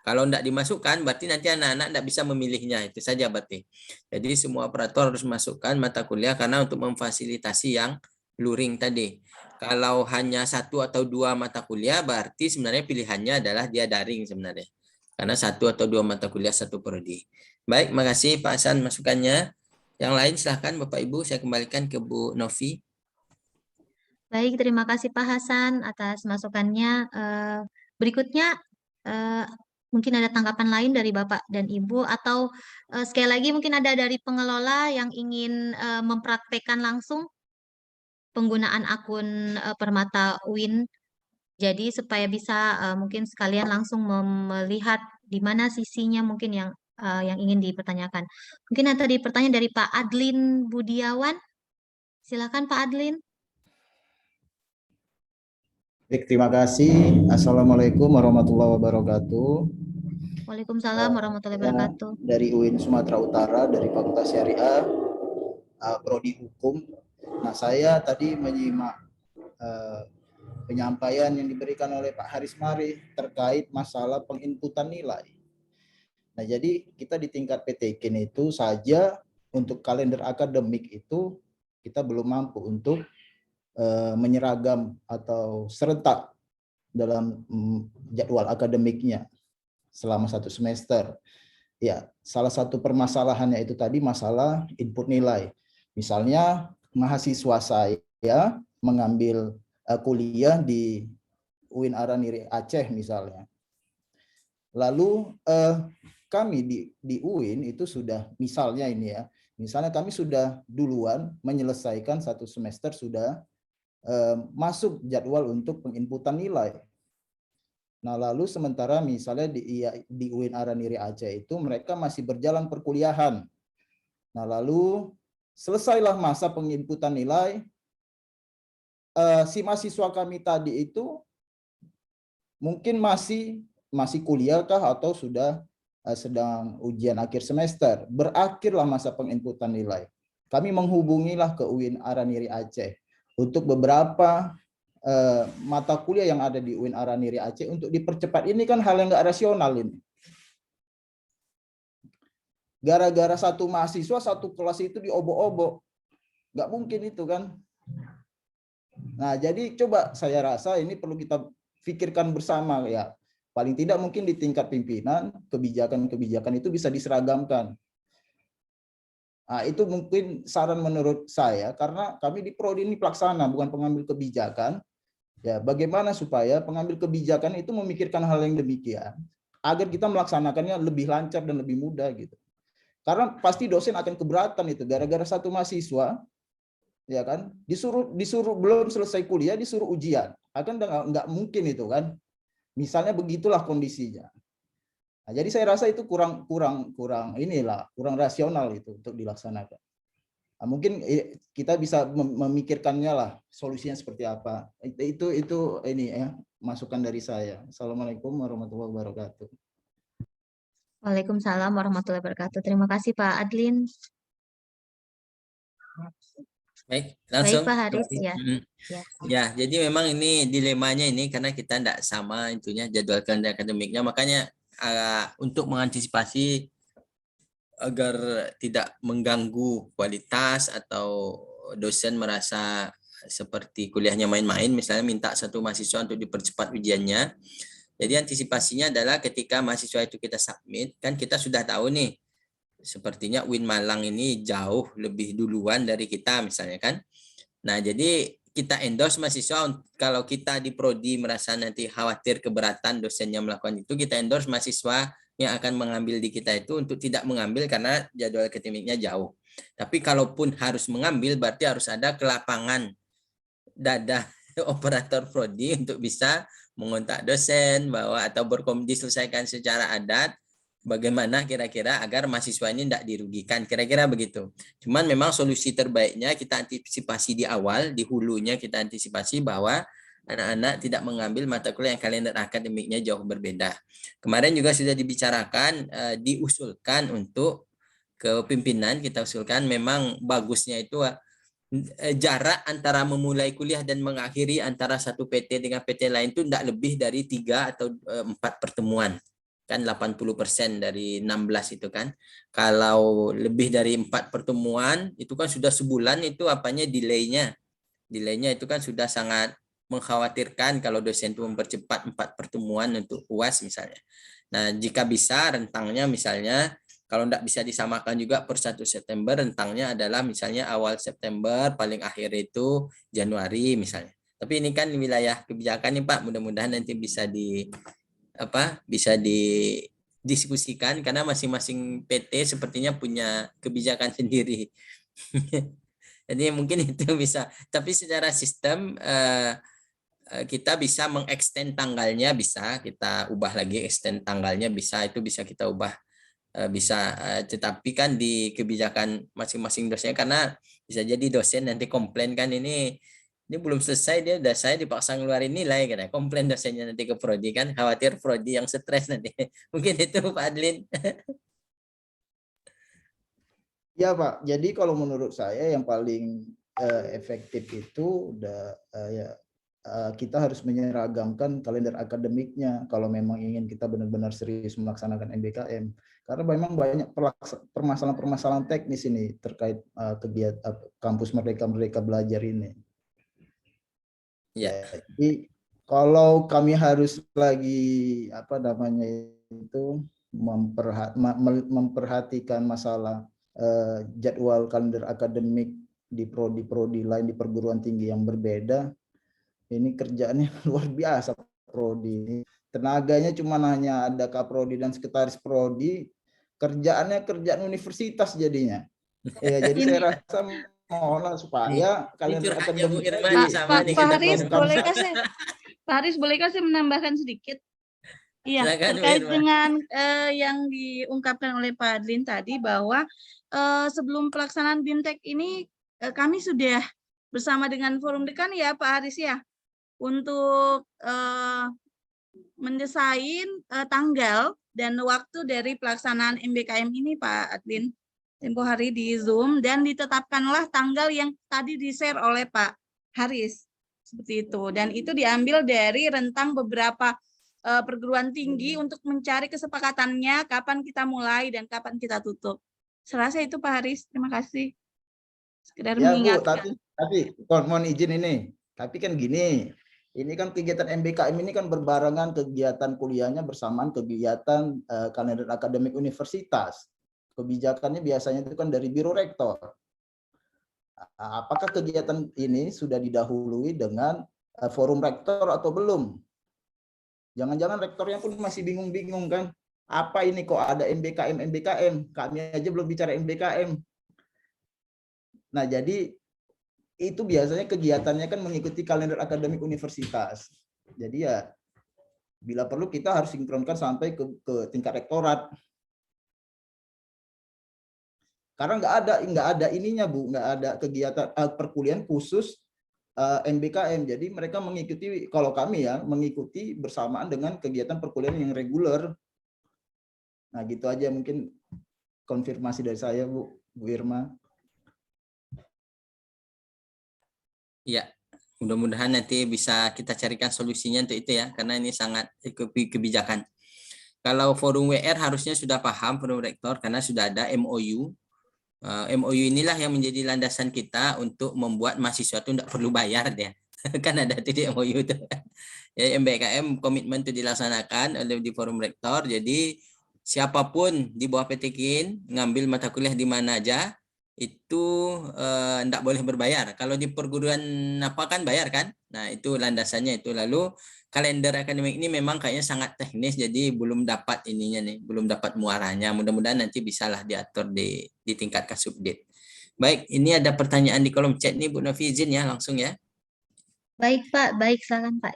Kalau tidak dimasukkan, berarti nanti anak-anak tidak bisa memilihnya. Itu saja berarti. Jadi semua operator harus masukkan mata kuliah karena untuk memfasilitasi yang luring tadi. Kalau hanya 1 atau 2 mata kuliah, berarti sebenarnya pilihannya adalah dia daring sebenarnya. Karena 1 atau 2 mata kuliah 1 prodi. Baik, makasih Pak Hasan masukannya. Yang lain silahkan Bapak Ibu, saya kembalikan ke Bu Novi. Baik, terima kasih Pak Hasan atas masukannya. Berikutnya, mungkin ada tanggapan lain dari Bapak dan Ibu, atau sekali lagi mungkin ada dari pengelola yang ingin mempraktekkan langsung penggunaan akun Permata UIN. Jadi supaya bisa mungkin sekalian langsung melihat di mana sisinya mungkin yang ingin dipertanyakan. Mungkin ada pertanyaan dari Pak Adlin Budiawan. Silakan Pak Adlin. Baik, terima kasih. Assalamualaikum warahmatullahi wabarakatuh. Waalaikumsalam warahmatullahi wabarakatuh. Dari UIN Sumatera Utara, dari Fakultas Syariah, Prodi Hukum. Nah, saya tadi menyimak penyampaian yang diberikan oleh Pak Haris Mari terkait masalah penginputan nilai. Nah, jadi kita di tingkat PTKIN itu saja untuk kalender akademik itu kita belum mampu untuk menyeragam atau serentak dalam jadwal akademiknya selama 1 semester. Ya, salah satu permasalahannya itu tadi masalah input nilai. Misalnya mahasiswa saya mengambil kuliah di UIN Araniri Aceh misalnya. Lalu kami di UIN itu sudah misalnya ini ya, misalnya kami sudah duluan menyelesaikan 1 semester sudah masuk jadwal untuk penginputan nilai. Nah, lalu sementara misalnya di UIN Araniri Aceh itu mereka masih berjalan perkuliahan. Nah, lalu selesailah masa penginputan nilai, si mahasiswa kami tadi itu mungkin masih kuliahkah atau sudah sedang ujian akhir semester. Berakhirlah masa penginputan nilai. Kami menghubungilah ke UIN Araniri Aceh untuk beberapa mata kuliah yang ada di UIN Araniri Aceh untuk dipercepat. Ini kan hal yang nggak rasional ini. Gara-gara satu mahasiswa satu kelas itu diobok-obok, nggak mungkin itu kan. Nah, jadi coba saya rasa ini perlu kita pikirkan bersama ya. Paling tidak mungkin di tingkat pimpinan kebijakan-kebijakan itu bisa diseragamkan. Nah, itu mungkin saran menurut saya, karena kami di Prodi ini pelaksana, bukan pengambil kebijakan. Ya, bagaimana supaya pengambil kebijakan itu memikirkan hal yang demikian, agar kita melaksanakannya lebih lancar dan lebih mudah gitu. Karena pasti dosen akan keberatan itu, gara-gara satu mahasiswa, ya kan, disuruh belum selesai kuliah disuruh ujian, akan nggak mungkin itu kan. Misalnya begitulah kondisinya. Nah, jadi saya rasa itu kurang rasional itu untuk dilaksanakan. Nah, mungkin kita bisa memikirkannya lah solusinya seperti apa. Itu ini ya masukan dari saya. Assalamualaikum warahmatullahi wabarakatuh. Waalaikumsalam warahmatullahi wabarakatuh. Terima kasih Pak Adlin. Baik, langsung. Baik Pak Haris ya. Ya, jadi memang ini dilemanya ini karena kita tidak sama intinya jadwal kalender akademiknya, makanya untuk mengantisipasi agar tidak mengganggu kualitas atau dosen merasa seperti kuliahnya main-main, misalnya minta satu mahasiswa untuk dipercepat ujiannya. Jadi antisipasinya adalah ketika mahasiswa itu kita submit, kan kita sudah tahu nih, sepertinya UIN Malang ini jauh lebih duluan dari kita misalnya kan. Nah, jadi kita endorse mahasiswa, kalau kita di prodi merasa nanti khawatir keberatan dosennya melakukan itu, kita endorse mahasiswa yang akan mengambil di kita itu untuk tidak mengambil karena jadwal akademiknya jauh. Tapi kalaupun harus mengambil, berarti harus ada kelapangan dada operator prodi untuk bisa mengontak dosen bahwa atau diselesaikan secara adat, bagaimana kira-kira agar mahasiswa ini tidak dirugikan, kira-kira begitu. Cuman memang solusi terbaiknya kita antisipasi di awal, di hulunya kita antisipasi bahwa anak-anak tidak mengambil mata kuliah yang kalender akademiknya jauh berbeda. Kemarin juga sudah dibicarakan, diusulkan untuk ke pimpinan, kita usulkan memang bagusnya itu jarak antara memulai kuliah dan mengakhiri antara satu PT dengan PT lain itu tidak lebih dari 3 atau 4 pertemuan. Kan 80% dari 16 itu kan. Kalau lebih dari 4 pertemuan itu kan sudah sebulan, itu apanya delaynya. Delaynya itu kan sudah sangat mengkhawatirkan kalau dosen itu mempercepat 4 pertemuan untuk UAS misalnya. Nah, jika bisa rentangnya misalnya kalau tidak bisa disamakan juga per 1 September, rentangnya adalah misalnya awal September, paling akhir itu Januari misalnya. Tapi ini kan wilayah kebijakan nih Pak, mudah-mudahan nanti bisa bisa didiskusikan karena masing-masing PT sepertinya punya kebijakan sendiri. Jadi mungkin itu bisa, tapi secara sistem kita bisa mengextend tanggalnya, bisa kita ubah lagi, extend tanggalnya bisa, itu bisa kita ubah, bisa, tetapi kan di kebijakan masing-masing dosennya, karena bisa jadi dosen nanti komplain kan ini belum selesai, dia udah saya dipaksa ngeluarin nilai, kan komplain dosennya nanti ke prodi, kan khawatir prodi yang stres nanti. Mungkin itu Pak Adlin. Ya Pak, jadi kalau menurut saya yang paling efektif itu kita harus menyeragamkan kalender akademiknya kalau memang ingin kita benar-benar serius melaksanakan MBKM. Karena memang banyak permasalahan-permasalahan teknis ini terkait kegiatan kampus Merdeka Belajar ini. Ya. Jadi kalau kami harus lagi memperhatikan masalah jadwal kalender akademik di prodi lain di perguruan tinggi yang berbeda, ini kerjaannya luar biasa. Prodi tenaganya cuma hanya ada kaprodi dan sekretaris prodi, kerjaan universitas jadinya. Ya, jadi saya rasa mohonlah supaya kalender akademik Pak Haris, bolehkah saya menambahkan sedikit? Iya, terkait dengan yang diungkapkan oleh Pak Adlin tadi bahwa sebelum pelaksanaan BIMTEK ini kami sudah bersama dengan Forum Dekan ya Pak Haris ya, untuk mendesain tanggal dan waktu dari pelaksanaan MBKM ini Pak Adlin tempo hari di Zoom, dan ditetapkanlah tanggal yang tadi di-share oleh Pak Haris seperti itu, dan itu diambil dari rentang beberapa perguruan tinggi untuk mencari kesepakatannya kapan kita mulai dan kapan kita tutup. Serasa itu Pak Haris, terima kasih. Sekedar ya, mengingatkan. Bu, tapi mohon izin ini. Tapi kan gini, ini kan kegiatan MBKM ini kan berbarengan kegiatan kuliahnya bersamaan kegiatan kalender akademik universitas. Kebijakannya biasanya itu kan dari Biro Rektor. Apakah kegiatan ini sudah didahului dengan forum rektor atau belum? Jangan-jangan rektornya pun masih bingung-bingung kan? Apa ini kok ada MBKM? Kami aja belum bicara MBKM. Nah, jadi itu biasanya kegiatannya kan mengikuti kalender akademik universitas. Jadi ya bila perlu kita harus sinkronkan sampai ke tingkat rektorat. Karena nggak ada ininya Bu, nggak ada kegiatan perkuliahan khusus MBKM. Jadi mereka mengikuti, kalau kami ya, mengikuti bersamaan dengan kegiatan perkuliahan yang reguler. Nah gitu aja mungkin konfirmasi dari saya Bu Irma. Ya, mudah-mudahan nanti bisa kita carikan solusinya untuk itu ya, karena ini sangat kebijakan. Kalau forum WR harusnya sudah paham forum rektor karena sudah ada MOU. MOU inilah yang menjadi landasan kita untuk membuat mahasiswa itu tidak perlu bayar dia. Kan ada di MOU itu. Ya, MBKM komitmen itu dilaksanakan oleh di forum rektor. Jadi siapapun di bawah PTKIN ngambil mata kuliah di mana aja itu tidak boleh berbayar. Kalau di perguruan apa kan bayar kan? Nah, itu landasannya itu. Lalu kalender akademik ini memang kayaknya sangat teknis, jadi belum dapat ininya nih, belum dapat muaranya. Mudah-mudahan nanti bisalah diatur di tingkat Kasubdit. Baik, ini ada pertanyaan di kolom chat nih Bu Novi, izin ya langsung ya. Baik Pak, baik silakan Pak.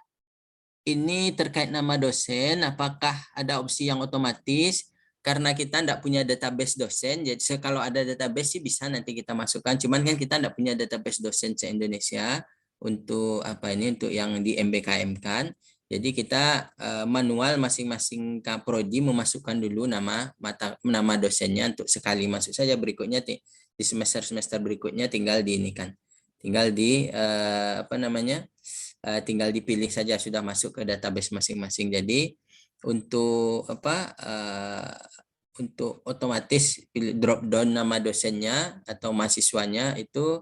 Ini terkait nama dosen, apakah ada opsi yang otomatis? Karena kita tidak punya database dosen, jadi kalau ada database sih bisa nanti kita masukkan. Cuman kan kita tidak punya database dosen se-Indonesia untuk apa ini, untuk yang di MBKM kan. Jadi kita manual masing-masing prodi memasukkan dulu nama dosennya untuk sekali masuk saja. Berikutnya di semester berikutnya tinggal di ini kan, tinggal di tinggal dipilih saja sudah masuk ke database masing-masing. Jadi untuk untuk otomatis drop down nama dosennya atau mahasiswanya itu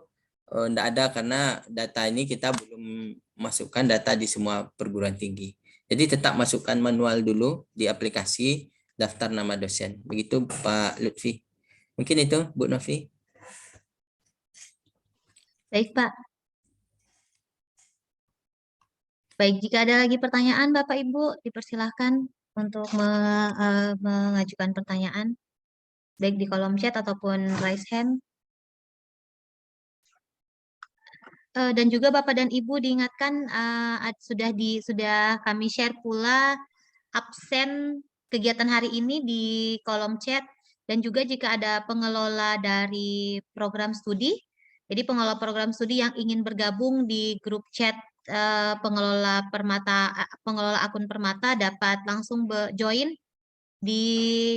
tidak ada, karena data ini kita belum masukkan data di semua perguruan tinggi. Jadi tetap masukkan manual dulu di aplikasi daftar nama dosen. Begitu Pak Lutfi. Mungkin itu Bu Novi. Baik Pak. Baik, jika ada lagi pertanyaan Bapak Ibu, dipersilahkan untuk mengajukan pertanyaan, baik di kolom chat ataupun raise hand. Dan juga Bapak dan Ibu diingatkan sudah kami share pula absen kegiatan hari ini di kolom chat, dan juga jika ada pengelola dari program studi, jadi pengelola program studi yang ingin bergabung di grup chat pengelola akun Permata dapat langsung join di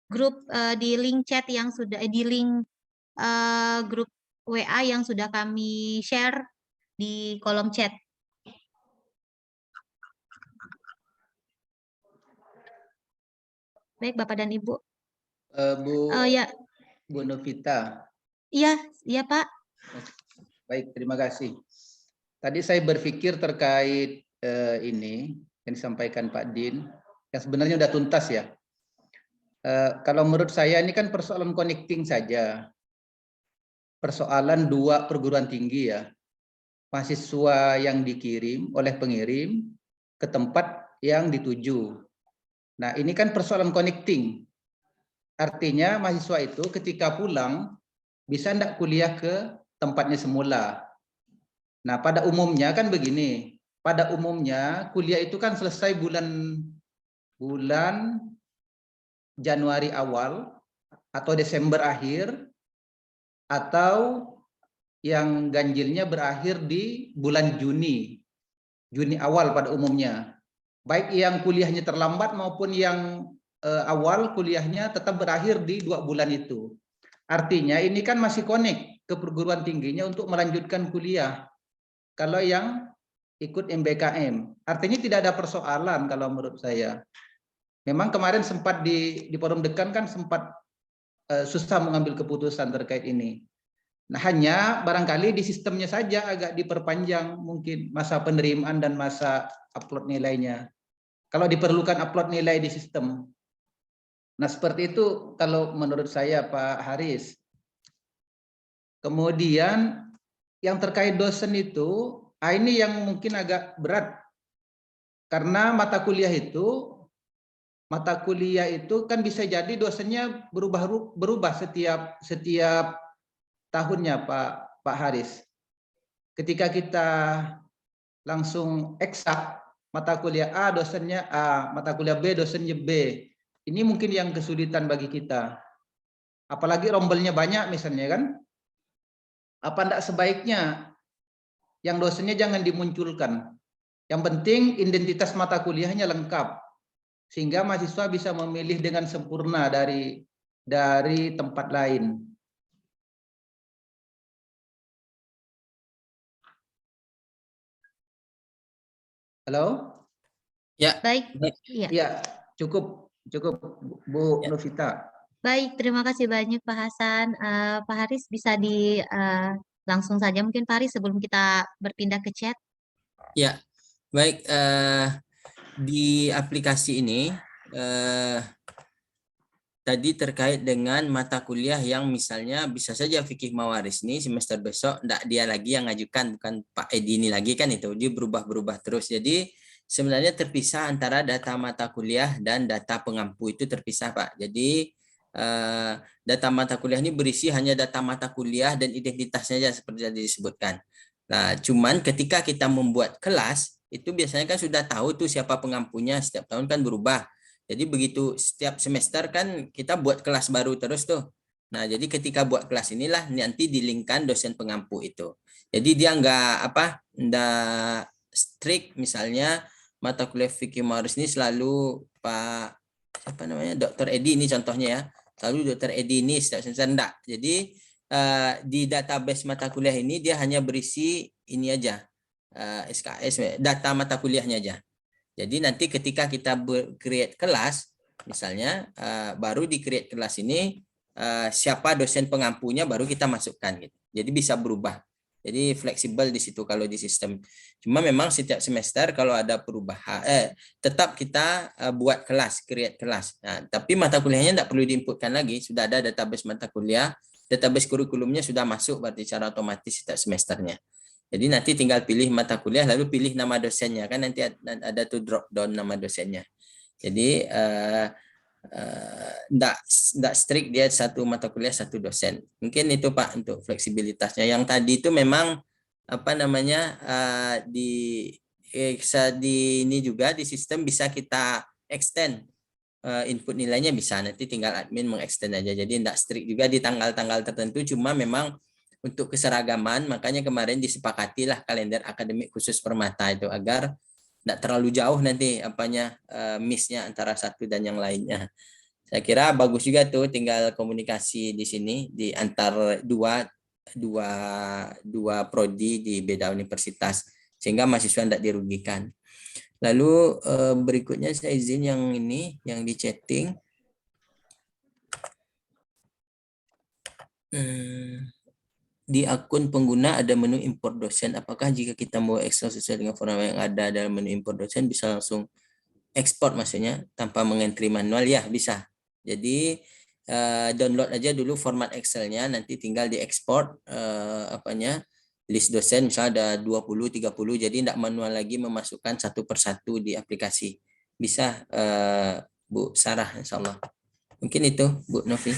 grup di link chat yang sudah di link grup WA yang sudah kami share di kolom chat. Baik Bapak dan Ibu. Ya. Bu Novita. Iya Pak. Baik, terima kasih. Tadi saya berpikir terkait ini yang disampaikan Pak Din, yang sebenarnya sudah tuntas ya. Kalau menurut saya ini kan persoalan connecting saja. Persoalan dua perguruan tinggi ya. Mahasiswa yang dikirim oleh pengirim ke tempat yang dituju. Nah, ini kan persoalan connecting. Artinya mahasiswa itu ketika pulang bisa tidak kuliah ke tempatnya semula. Nah, pada umumnya kan begini. Pada umumnya kuliah itu kan selesai bulan Januari awal atau Desember akhir, atau yang ganjilnya berakhir di bulan Juni awal pada umumnya. Baik yang kuliahnya terlambat maupun yang awal kuliahnya tetap berakhir di 2 bulan itu. Artinya ini kan masih connect ke perguruan tingginya untuk melanjutkan kuliah. Kalau yang ikut MBKM, artinya tidak ada persoalan kalau menurut saya. Memang kemarin sempat di forum dekan kan sempat susah mengambil keputusan terkait ini. Nah, hanya barangkali di sistemnya saja agak diperpanjang mungkin masa penerimaan dan masa upload nilainya. Kalau diperlukan upload nilai di sistem. Nah, seperti itu kalau menurut saya Pak Haris. Kemudian yang terkait dosen itu, ini yang mungkin agak berat. Karena mata kuliah itu kan bisa jadi dosennya berubah setiap tahunnya Pak Haris. Ketika kita langsung eksak mata kuliah A dosennya A, mata kuliah B dosennya B. Ini mungkin yang kesulitan bagi kita. Apalagi rombelnya banyak misalnya kan. Apa enggak sebaiknya yang dosennya jangan dimunculkan. Yang penting identitas mata kuliahnya lengkap. Sehingga mahasiswa bisa memilih dengan sempurna dari tempat lain. Halo? Ya. Baik. Ya, cukup Bu Novita. Baik, terima kasih banyak Pak Hasan. Pak Haris bisa langsung saja mungkin Pak Haris sebelum kita berpindah ke chat. Ya, baik. Di aplikasi ini tadi terkait dengan mata kuliah yang misalnya bisa saja fikih mawaris nih semester besok enggak dia lagi yang ngajukan, bukan Pak Edi ini lagi kan, itu dia berubah-berubah terus. Jadi sebenarnya terpisah antara data mata kuliah dan data pengampu, itu terpisah Pak. Jadi data mata kuliah ini berisi hanya data mata kuliah dan identitasnya saja seperti yang disebutkan. Nah, cuman ketika kita membuat kelas itu biasanya kan sudah tahu tuh siapa pengampunya, setiap tahun kan berubah. Jadi begitu setiap semester kan kita buat kelas baru terus tuh. Nah, jadi ketika buat kelas inilah nanti dilingkan dosen pengampu itu. Jadi dia enggak strict, misalnya mata kuliah fikih mawaris ini selalu Pak siapa namanya Dr. Edi ini contohnya ya. Selalu Dr. Edi ini setiap semester enggak. Jadi di database mata kuliah ini dia hanya berisi ini aja. SKS data mata kuliahnya aja. Jadi nanti ketika kita create kelas, misalnya baru di create kelas ini siapa dosen pengampunya baru kita masukkan gitu. Jadi bisa berubah. Jadi fleksibel di situ kalau di sistem. Cuma memang setiap semester kalau ada perubahan, tetap kita buat kelas, create kelas. Nah, tapi mata kuliahnya tidak perlu diinputkan lagi, sudah ada database mata kuliah, database kurikulumnya sudah masuk berarti secara otomatis setiap semesternya. Jadi nanti tinggal pilih mata kuliah lalu pilih nama dosennya, kan nanti ada tuh drop down nama dosennya. Jadi enggak strict dia satu mata kuliah satu dosen. Mungkin itu Pak untuk fleksibilitasnya. Yang tadi itu memang di ini juga di sistem bisa kita extend input nilainya, bisa nanti tinggal admin mengextend aja. Jadi enggak strict juga di tanggal-tanggal tertentu, cuma memang untuk keseragaman, makanya kemarin disepakatilah kalender akademik khusus Permata itu agar tidak terlalu jauh nanti miss-nya antara satu dan yang lainnya. Saya kira bagus juga tuh, tinggal komunikasi di sini di antar dua prodi di beda universitas sehingga mahasiswa tidak dirugikan. Lalu berikutnya saya izin yang ini yang di chatting. Di akun pengguna ada menu import dosen. Apakah jika kita mau Excel sesuai dengan format yang ada dalam menu import dosen bisa langsung ekspor maksudnya tanpa mengentry manual? Ya bisa. Jadi download aja dulu format Excelnya, nanti tinggal diekspor list dosen misalnya ada 20-30, jadi tidak manual lagi memasukkan satu persatu di aplikasi. Bisa Bu Sarah insya Allah. Mungkin itu Bu Novi.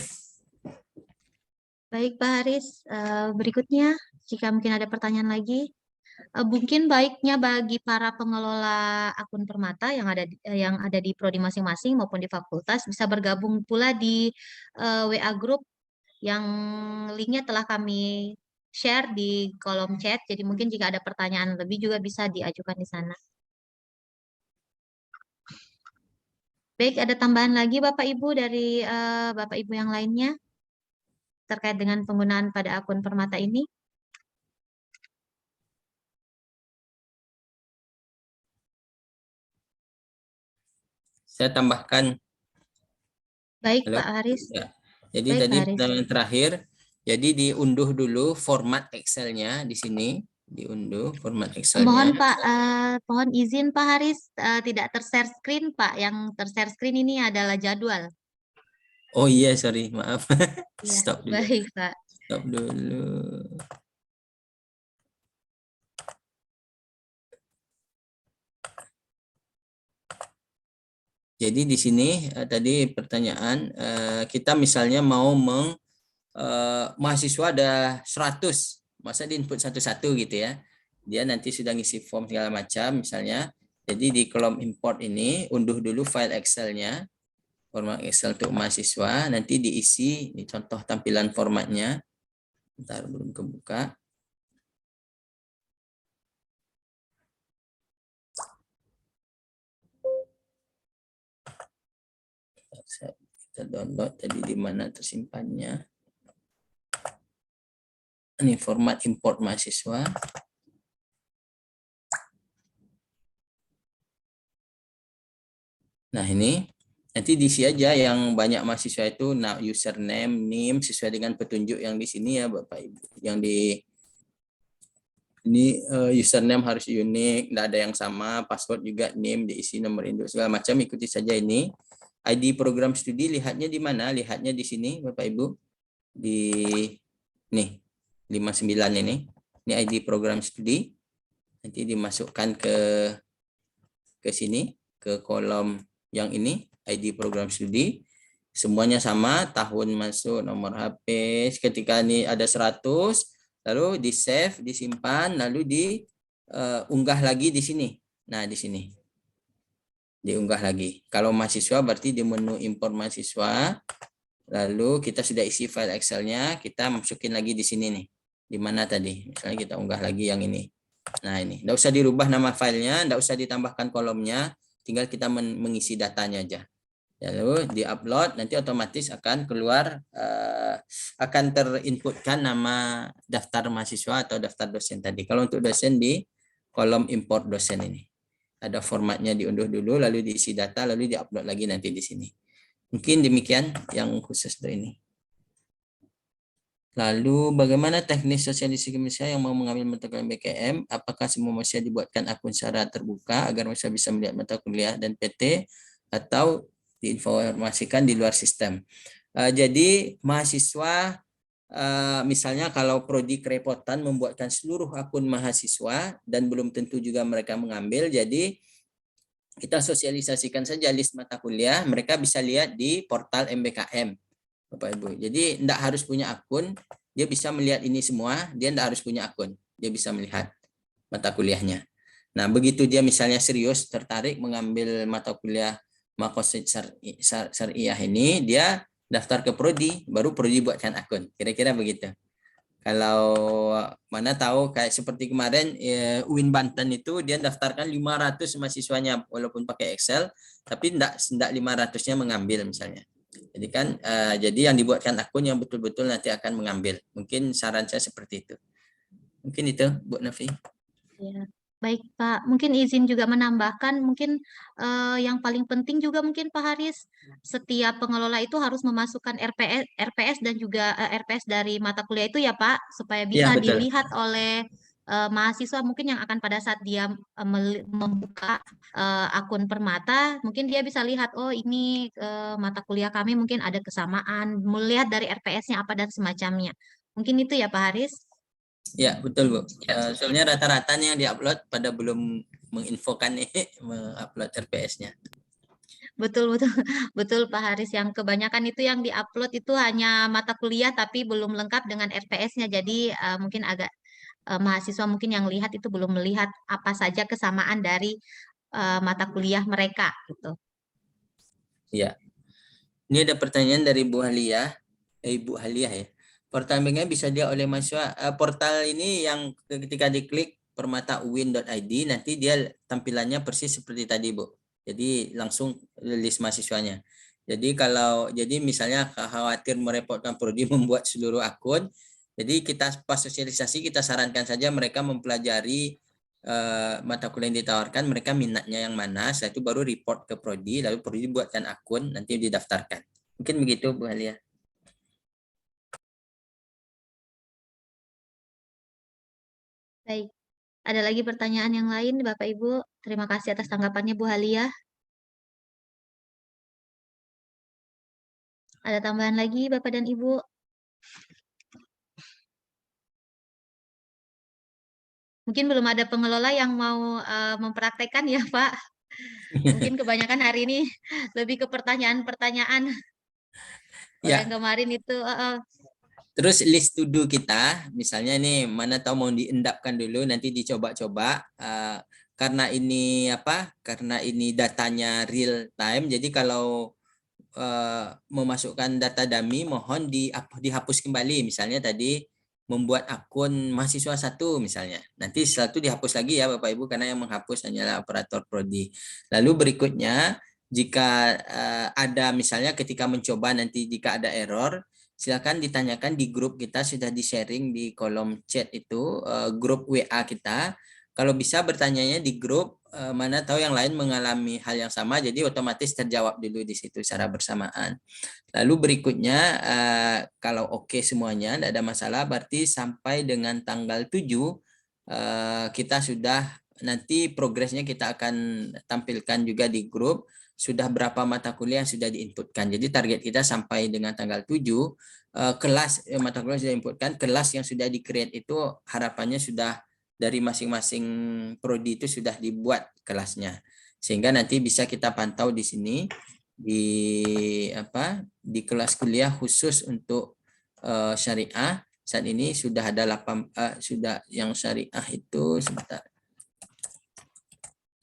Baik Pak Haris, berikutnya jika mungkin ada pertanyaan lagi, mungkin baiknya bagi para pengelola akun Permata yang ada di prodi masing-masing maupun di fakultas bisa bergabung pula di WA Group yang linknya telah kami share di kolom chat. Jadi mungkin jika ada pertanyaan lebih juga bisa diajukan di sana. Baik, ada tambahan lagi Bapak Ibu dari Bapak Ibu yang lainnya terkait dengan penggunaan pada akun Permata ini? Saya tambahkan. Baik Halo? Pak Haris. Ya. Jadi Baik, tadi Pak Haris. yang terakhir, jadi diunduh dulu format Excel-nya di sini, diunduh format Excel-nya. Mohon Pak, mohon izin Pak Haris, tidak ter-share screen Pak. Yang ter-share screen ini adalah jadwal. Oh iya, sorry, maaf. Ya, Stop dulu. baik Pak. Stop dulu. Jadi di sini tadi pertanyaan, kita misalnya mau mahasiswa ada 100, masa di input satu-satu gitu ya. Dia nanti sudah ngisi form segala macam misalnya. Jadi di kolom import ini unduh dulu file Excel-nya. Format Excel untuk mahasiswa, nanti diisi, ini contoh tampilan formatnya. Bentar, belum kebuka. Kita download tadi di mana tersimpannya. Ini format import mahasiswa. Nah ini nanti diisi aja yang banyak mahasiswa itu, nah username, NIM sesuai dengan petunjuk yang di sini ya Bapak Ibu. Yang di ini username harus unik, tidak ada yang sama, password juga NIM diisi, nomor induk segala macam, ikuti saja ini. ID program studi lihatnya di mana? Lihatnya di sini Bapak Ibu. Di nih 59 ini. Ini ID program studi. Nanti dimasukkan ke sini, ke kolom yang ini, ID program studi. Semuanya sama, tahun masuk, nomor HP. Ketika ini ada 100, lalu di save, disimpan, lalu diunggah lagi di sini. Nah, di sini. Diunggah lagi. Kalau mahasiswa berarti di menu impor mahasiswa, lalu kita sudah isi file Excel-nya, kita masukin lagi di sini nih. Di mana tadi? Misalnya kita unggah lagi yang ini. Nah ini, tidak usah dirubah nama filenya, tidak usah ditambahkan kolomnya, tinggal kita mengisi datanya aja. Lalu di-upload, nanti otomatis akan keluar, akan terinputkan nama daftar mahasiswa atau daftar dosen tadi. Kalau untuk dosen di kolom import dosen ini. Ada formatnya diunduh dulu, lalu diisi data, lalu di-upload lagi nanti di sini. Mungkin demikian yang khusus untuk ini. Lalu bagaimana teknis sosialisasi mahasiswa yang mau mengambil mata kuliah MBKM? Apakah semua mahasiswa dibuatkan akun secara terbuka agar mahasiswa bisa melihat mata kuliah dan PT atau diinformasikan di luar sistem? Jadi mahasiswa misalnya kalau prodi kerepotan membuatkan seluruh akun mahasiswa dan belum tentu juga mereka mengambil, jadi kita sosialisasikan saja list mata kuliah, mereka bisa lihat di portal MBKM. Bapak Ibu. Jadi tidak harus punya akun, dia bisa melihat ini semua, dia tidak harus punya akun, dia bisa melihat mata kuliahnya. Nah, begitu dia misalnya serius tertarik mengambil mata kuliah Maqasid Syariah ini, dia daftar ke prodi, baru prodi buatkan akun. Kira-kira begitu. Kalau mana tahu kayak seperti kemarin UIN Banten itu dia daftarkan 500 mahasiswanya walaupun pakai Excel, tapi tidak 500-nya mengambil misalnya. Jadi kan jadi yang dibuatkan akun yang betul-betul nanti akan mengambil. Mungkin saran saya seperti itu. Mungkin itu Bu Nafi. Ya, baik Pak. Mungkin izin juga menambahkan, mungkin yang paling penting juga mungkin Pak Haris, setiap pengelola itu harus memasukkan RPS dan juga RPS dari mata kuliah itu ya Pak, supaya bisa Ya, betul. dilihat oleh mahasiswa mungkin yang akan pada saat dia membuka akun Permata, mungkin dia bisa lihat, oh ini mata kuliah kami mungkin ada kesamaan, melihat dari RPS-nya apa dan semacamnya. Mungkin itu ya Pak Haris. Ya, betul Bu. Soalnya rata-ratanya yang diupload pada belum menginfokan nih mengupload RPS-nya. Betul betul betul Pak Haris, yang kebanyakan itu yang diupload itu hanya mata kuliah tapi belum lengkap dengan RPS-nya. Jadi mungkin agak mahasiswa mungkin yang lihat itu belum melihat apa saja kesamaan dari mata kuliah mereka gitu. Ya. Ini ada pertanyaan dari Bu Halia, Ibu Halia ya. Pertanyaannya bisa dia oleh mahasiswa. Portal ini yang ketika diklik permatauin.id nanti dia tampilannya persis seperti tadi Bu. Jadi langsung list mahasiswanya. Jadi jadi misalnya khawatir merepotkan prodi membuat seluruh akun, jadi kita pas sosialisasi kita sarankan saja mereka mempelajari mata kuliah yang ditawarkan, mereka minatnya yang mana, setelah itu baru report ke prodi, lalu prodi buatkan akun, nanti didaftarkan. Mungkin begitu Bu Halia. Baik, ada lagi pertanyaan yang lain Bapak Ibu? Terima kasih atas tanggapannya Bu Halia. Ada tambahan lagi Bapak dan Ibu? Mungkin belum ada pengelola yang mau mempraktekkan ya Pak. Mungkin kebanyakan hari ini lebih ke pertanyaan-pertanyaan. Ya. Yang kemarin itu. Terus list to do kita, misalnya nih mana tahu mau diendapkan dulu, nanti dicoba-coba. Karena ini Karena ini datanya real time. Jadi kalau memasukkan data dummy, mohon dihapus kembali. Misalnya tadi membuat akun mahasiswa 1 misalnya. Nanti setelah itu dihapus lagi ya Bapak Ibu, karena yang menghapus hanyalah operator prodi. Lalu berikutnya, jika ada misalnya ketika mencoba nanti jika ada error, silakan ditanyakan di grup kita, sudah di-sharing di kolom chat itu, grup WA kita. Kalau bisa bertanyanya di grup, mana tahu yang lain mengalami hal yang sama, jadi otomatis terjawab dulu di situ secara bersamaan. Lalu berikutnya, kalau oke semuanya, tidak ada masalah, berarti sampai dengan tanggal 7, kita sudah, nanti progresnya kita akan tampilkan juga di grup. sudah berapa mata kuliah yang sudah diinputkan. Jadi target kita sampai dengan tanggal 7 kelas mata kuliah sudah diinputkan, kelas yang sudah di-create itu harapannya sudah dari masing-masing prodi itu sudah dibuat kelasnya. Sehingga nanti bisa kita pantau di sini di kelas kuliah khusus untuk syariah. Saat ini sudah ada 8 sudah yang syariah itu sebentar.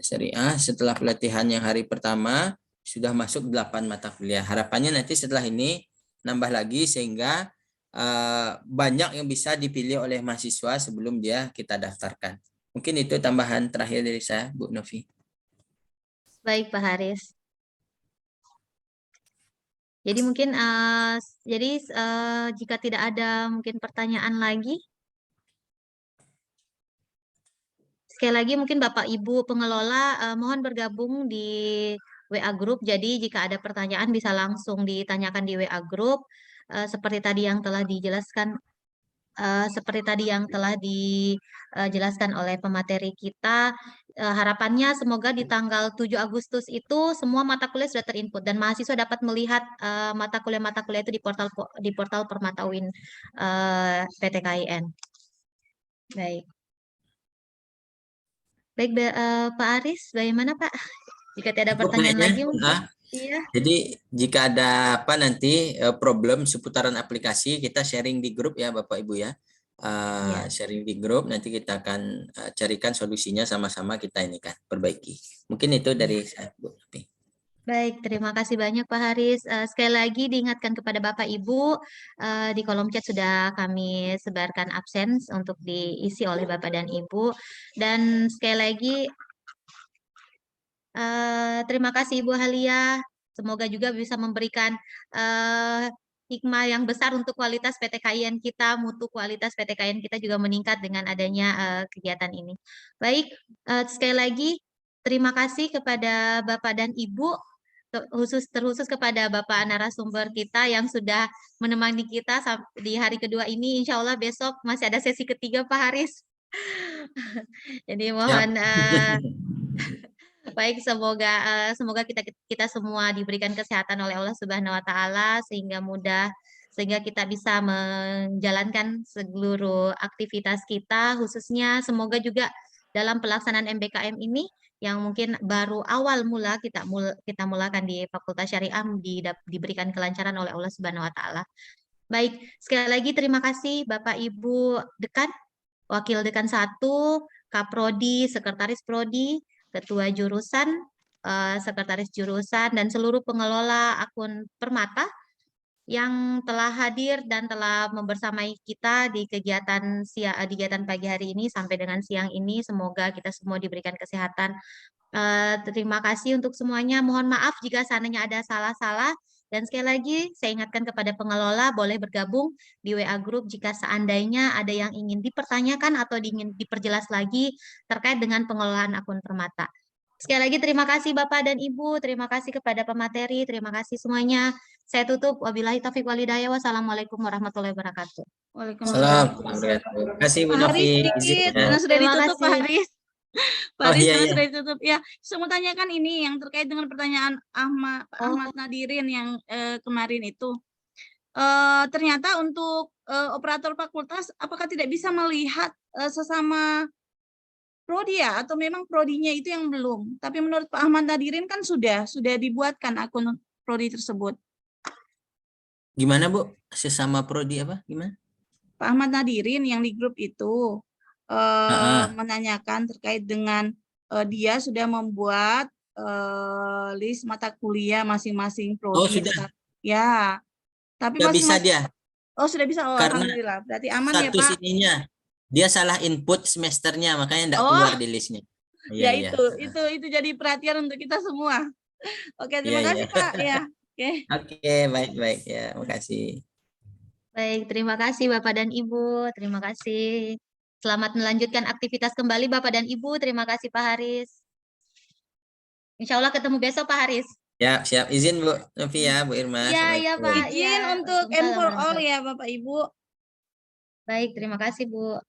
Syariah setelah pelatihan yang hari pertama sudah masuk 8 mata kuliah. Harapannya nanti setelah ini nambah lagi sehingga banyak yang bisa dipilih oleh mahasiswa sebelum dia kita daftarkan. Mungkin itu tambahan terakhir dari saya, Bu Novi. Baik, Pak Haris. Jadi mungkin jika tidak ada mungkin pertanyaan lagi, sekali lagi mungkin Bapak Ibu pengelola mohon bergabung di WA Group. Jadi jika ada pertanyaan bisa langsung ditanyakan di WA Group. Seperti tadi yang telah dijelaskan oleh pemateri kita, harapannya semoga di tanggal 7 Agustus itu semua mata kuliah sudah terinput dan mahasiswa dapat melihat mata kuliah itu di portal Permata UIN PTKIN. Baik. Baik, Pak Aris, bagaimana Pak? Jika tidak ada pertanyaan lagi, iya. Jadi jika ada nanti problem seputaran aplikasi, kita sharing di grup ya Bapak Ibu ya. Sharing di grup, nanti kita akan carikan solusinya sama-sama kita ini kan perbaiki. Mungkin itu dari saya, Bu. Baik, terima kasih banyak Pak Haris. Sekali lagi diingatkan kepada Bapak Ibu, di kolom chat sudah kami sebarkan absen untuk diisi oleh Bapak dan Ibu. Dan sekali lagi terima kasih Ibu Halia. Semoga juga bisa memberikan hikmah yang besar untuk kualitas PTKIN kita, mutu kualitas PTKIN kita juga meningkat dengan adanya kegiatan ini. Baik, sekali lagi terima kasih kepada Bapak dan Ibu, terkhusus kepada Bapak narasumber kita yang sudah menemani kita di hari kedua ini. Insya Allah besok masih ada sesi ketiga Pak Haris. Jadi mohon baik, semoga kita semua diberikan kesehatan oleh Allah Subhanahu wa taala sehingga kita bisa menjalankan seluruh aktivitas kita, khususnya semoga juga dalam pelaksanaan MBKM ini yang mungkin baru awal mula kita mulakan di Fakultas Syariah diberikan kelancaran oleh Allah Subhanahu wa taala. Baik, sekali lagi terima kasih Bapak Ibu Dekan, Wakil Dekan 1, Kaprodi, Sekretaris Prodi, Ketua Jurusan, Sekretaris Jurusan, dan seluruh pengelola akun Permata yang telah hadir dan telah membersamai kita di kegiatan pagi hari ini sampai dengan siang ini. Semoga kita semua diberikan kesehatan. Terima kasih untuk semuanya. Mohon maaf jika seandainya ada salah-salah. Dan sekali lagi saya ingatkan kepada pengelola boleh bergabung di WA Group jika seandainya ada yang ingin dipertanyakan atau ingin diperjelas lagi terkait dengan pengelolaan akun Permata. Sekali lagi terima kasih Bapak dan Ibu, terima kasih kepada pemateri, terima kasih semuanya. Saya tutup, wabillahi taufiq wal hidayah, wassalamualaikum warahmatullahi wabarakatuh. Waalaikumsalam. Terima kasih Bu Pak Haris Novi. sedikit, karena sudah Terima ditutup Pak kasih. Haris. Pak Haris iya, karena iya. sudah ditutup. Ya, saya mau tanyakan ini yang terkait dengan pertanyaan Ahmad Nadirin yang kemarin itu. Ternyata untuk operator fakultas, apakah tidak bisa melihat sesama prodi ya? Atau memang prodinya itu yang belum? Tapi menurut Pak Ahmad Nadirin kan sudah dibuatkan akun prodi tersebut. Gimana Bu? Sesama prodi apa? Gimana? Pak Ahmad Nadirin yang di grup itu menanyakan terkait dengan dia sudah membuat list mata kuliah masing-masing prodi. Oh, sudah. Ya. Tapi Nggak bisa dia. Oh, sudah bisa. Oh, Karena alhamdulillah. Berarti aman ya, status Pak. ininya dia salah input semesternya, makanya enggak keluar di listnya. Ya, Iya. itu jadi perhatian untuk kita semua. Oke, terima kasih Pak. Ya. Oke, baik ya, makasih. Baik, terima kasih Bapak dan Ibu, terima kasih. Selamat melanjutkan aktivitas kembali Bapak dan Ibu, terima kasih Pak Haris. Insya Allah ketemu besok Pak Haris. Ya, siap. Izin Bu Novi ya, Bu Irma. Iya Pak. Izin untuk M4 all ya Bapak Ibu. Baik, terima kasih Bu.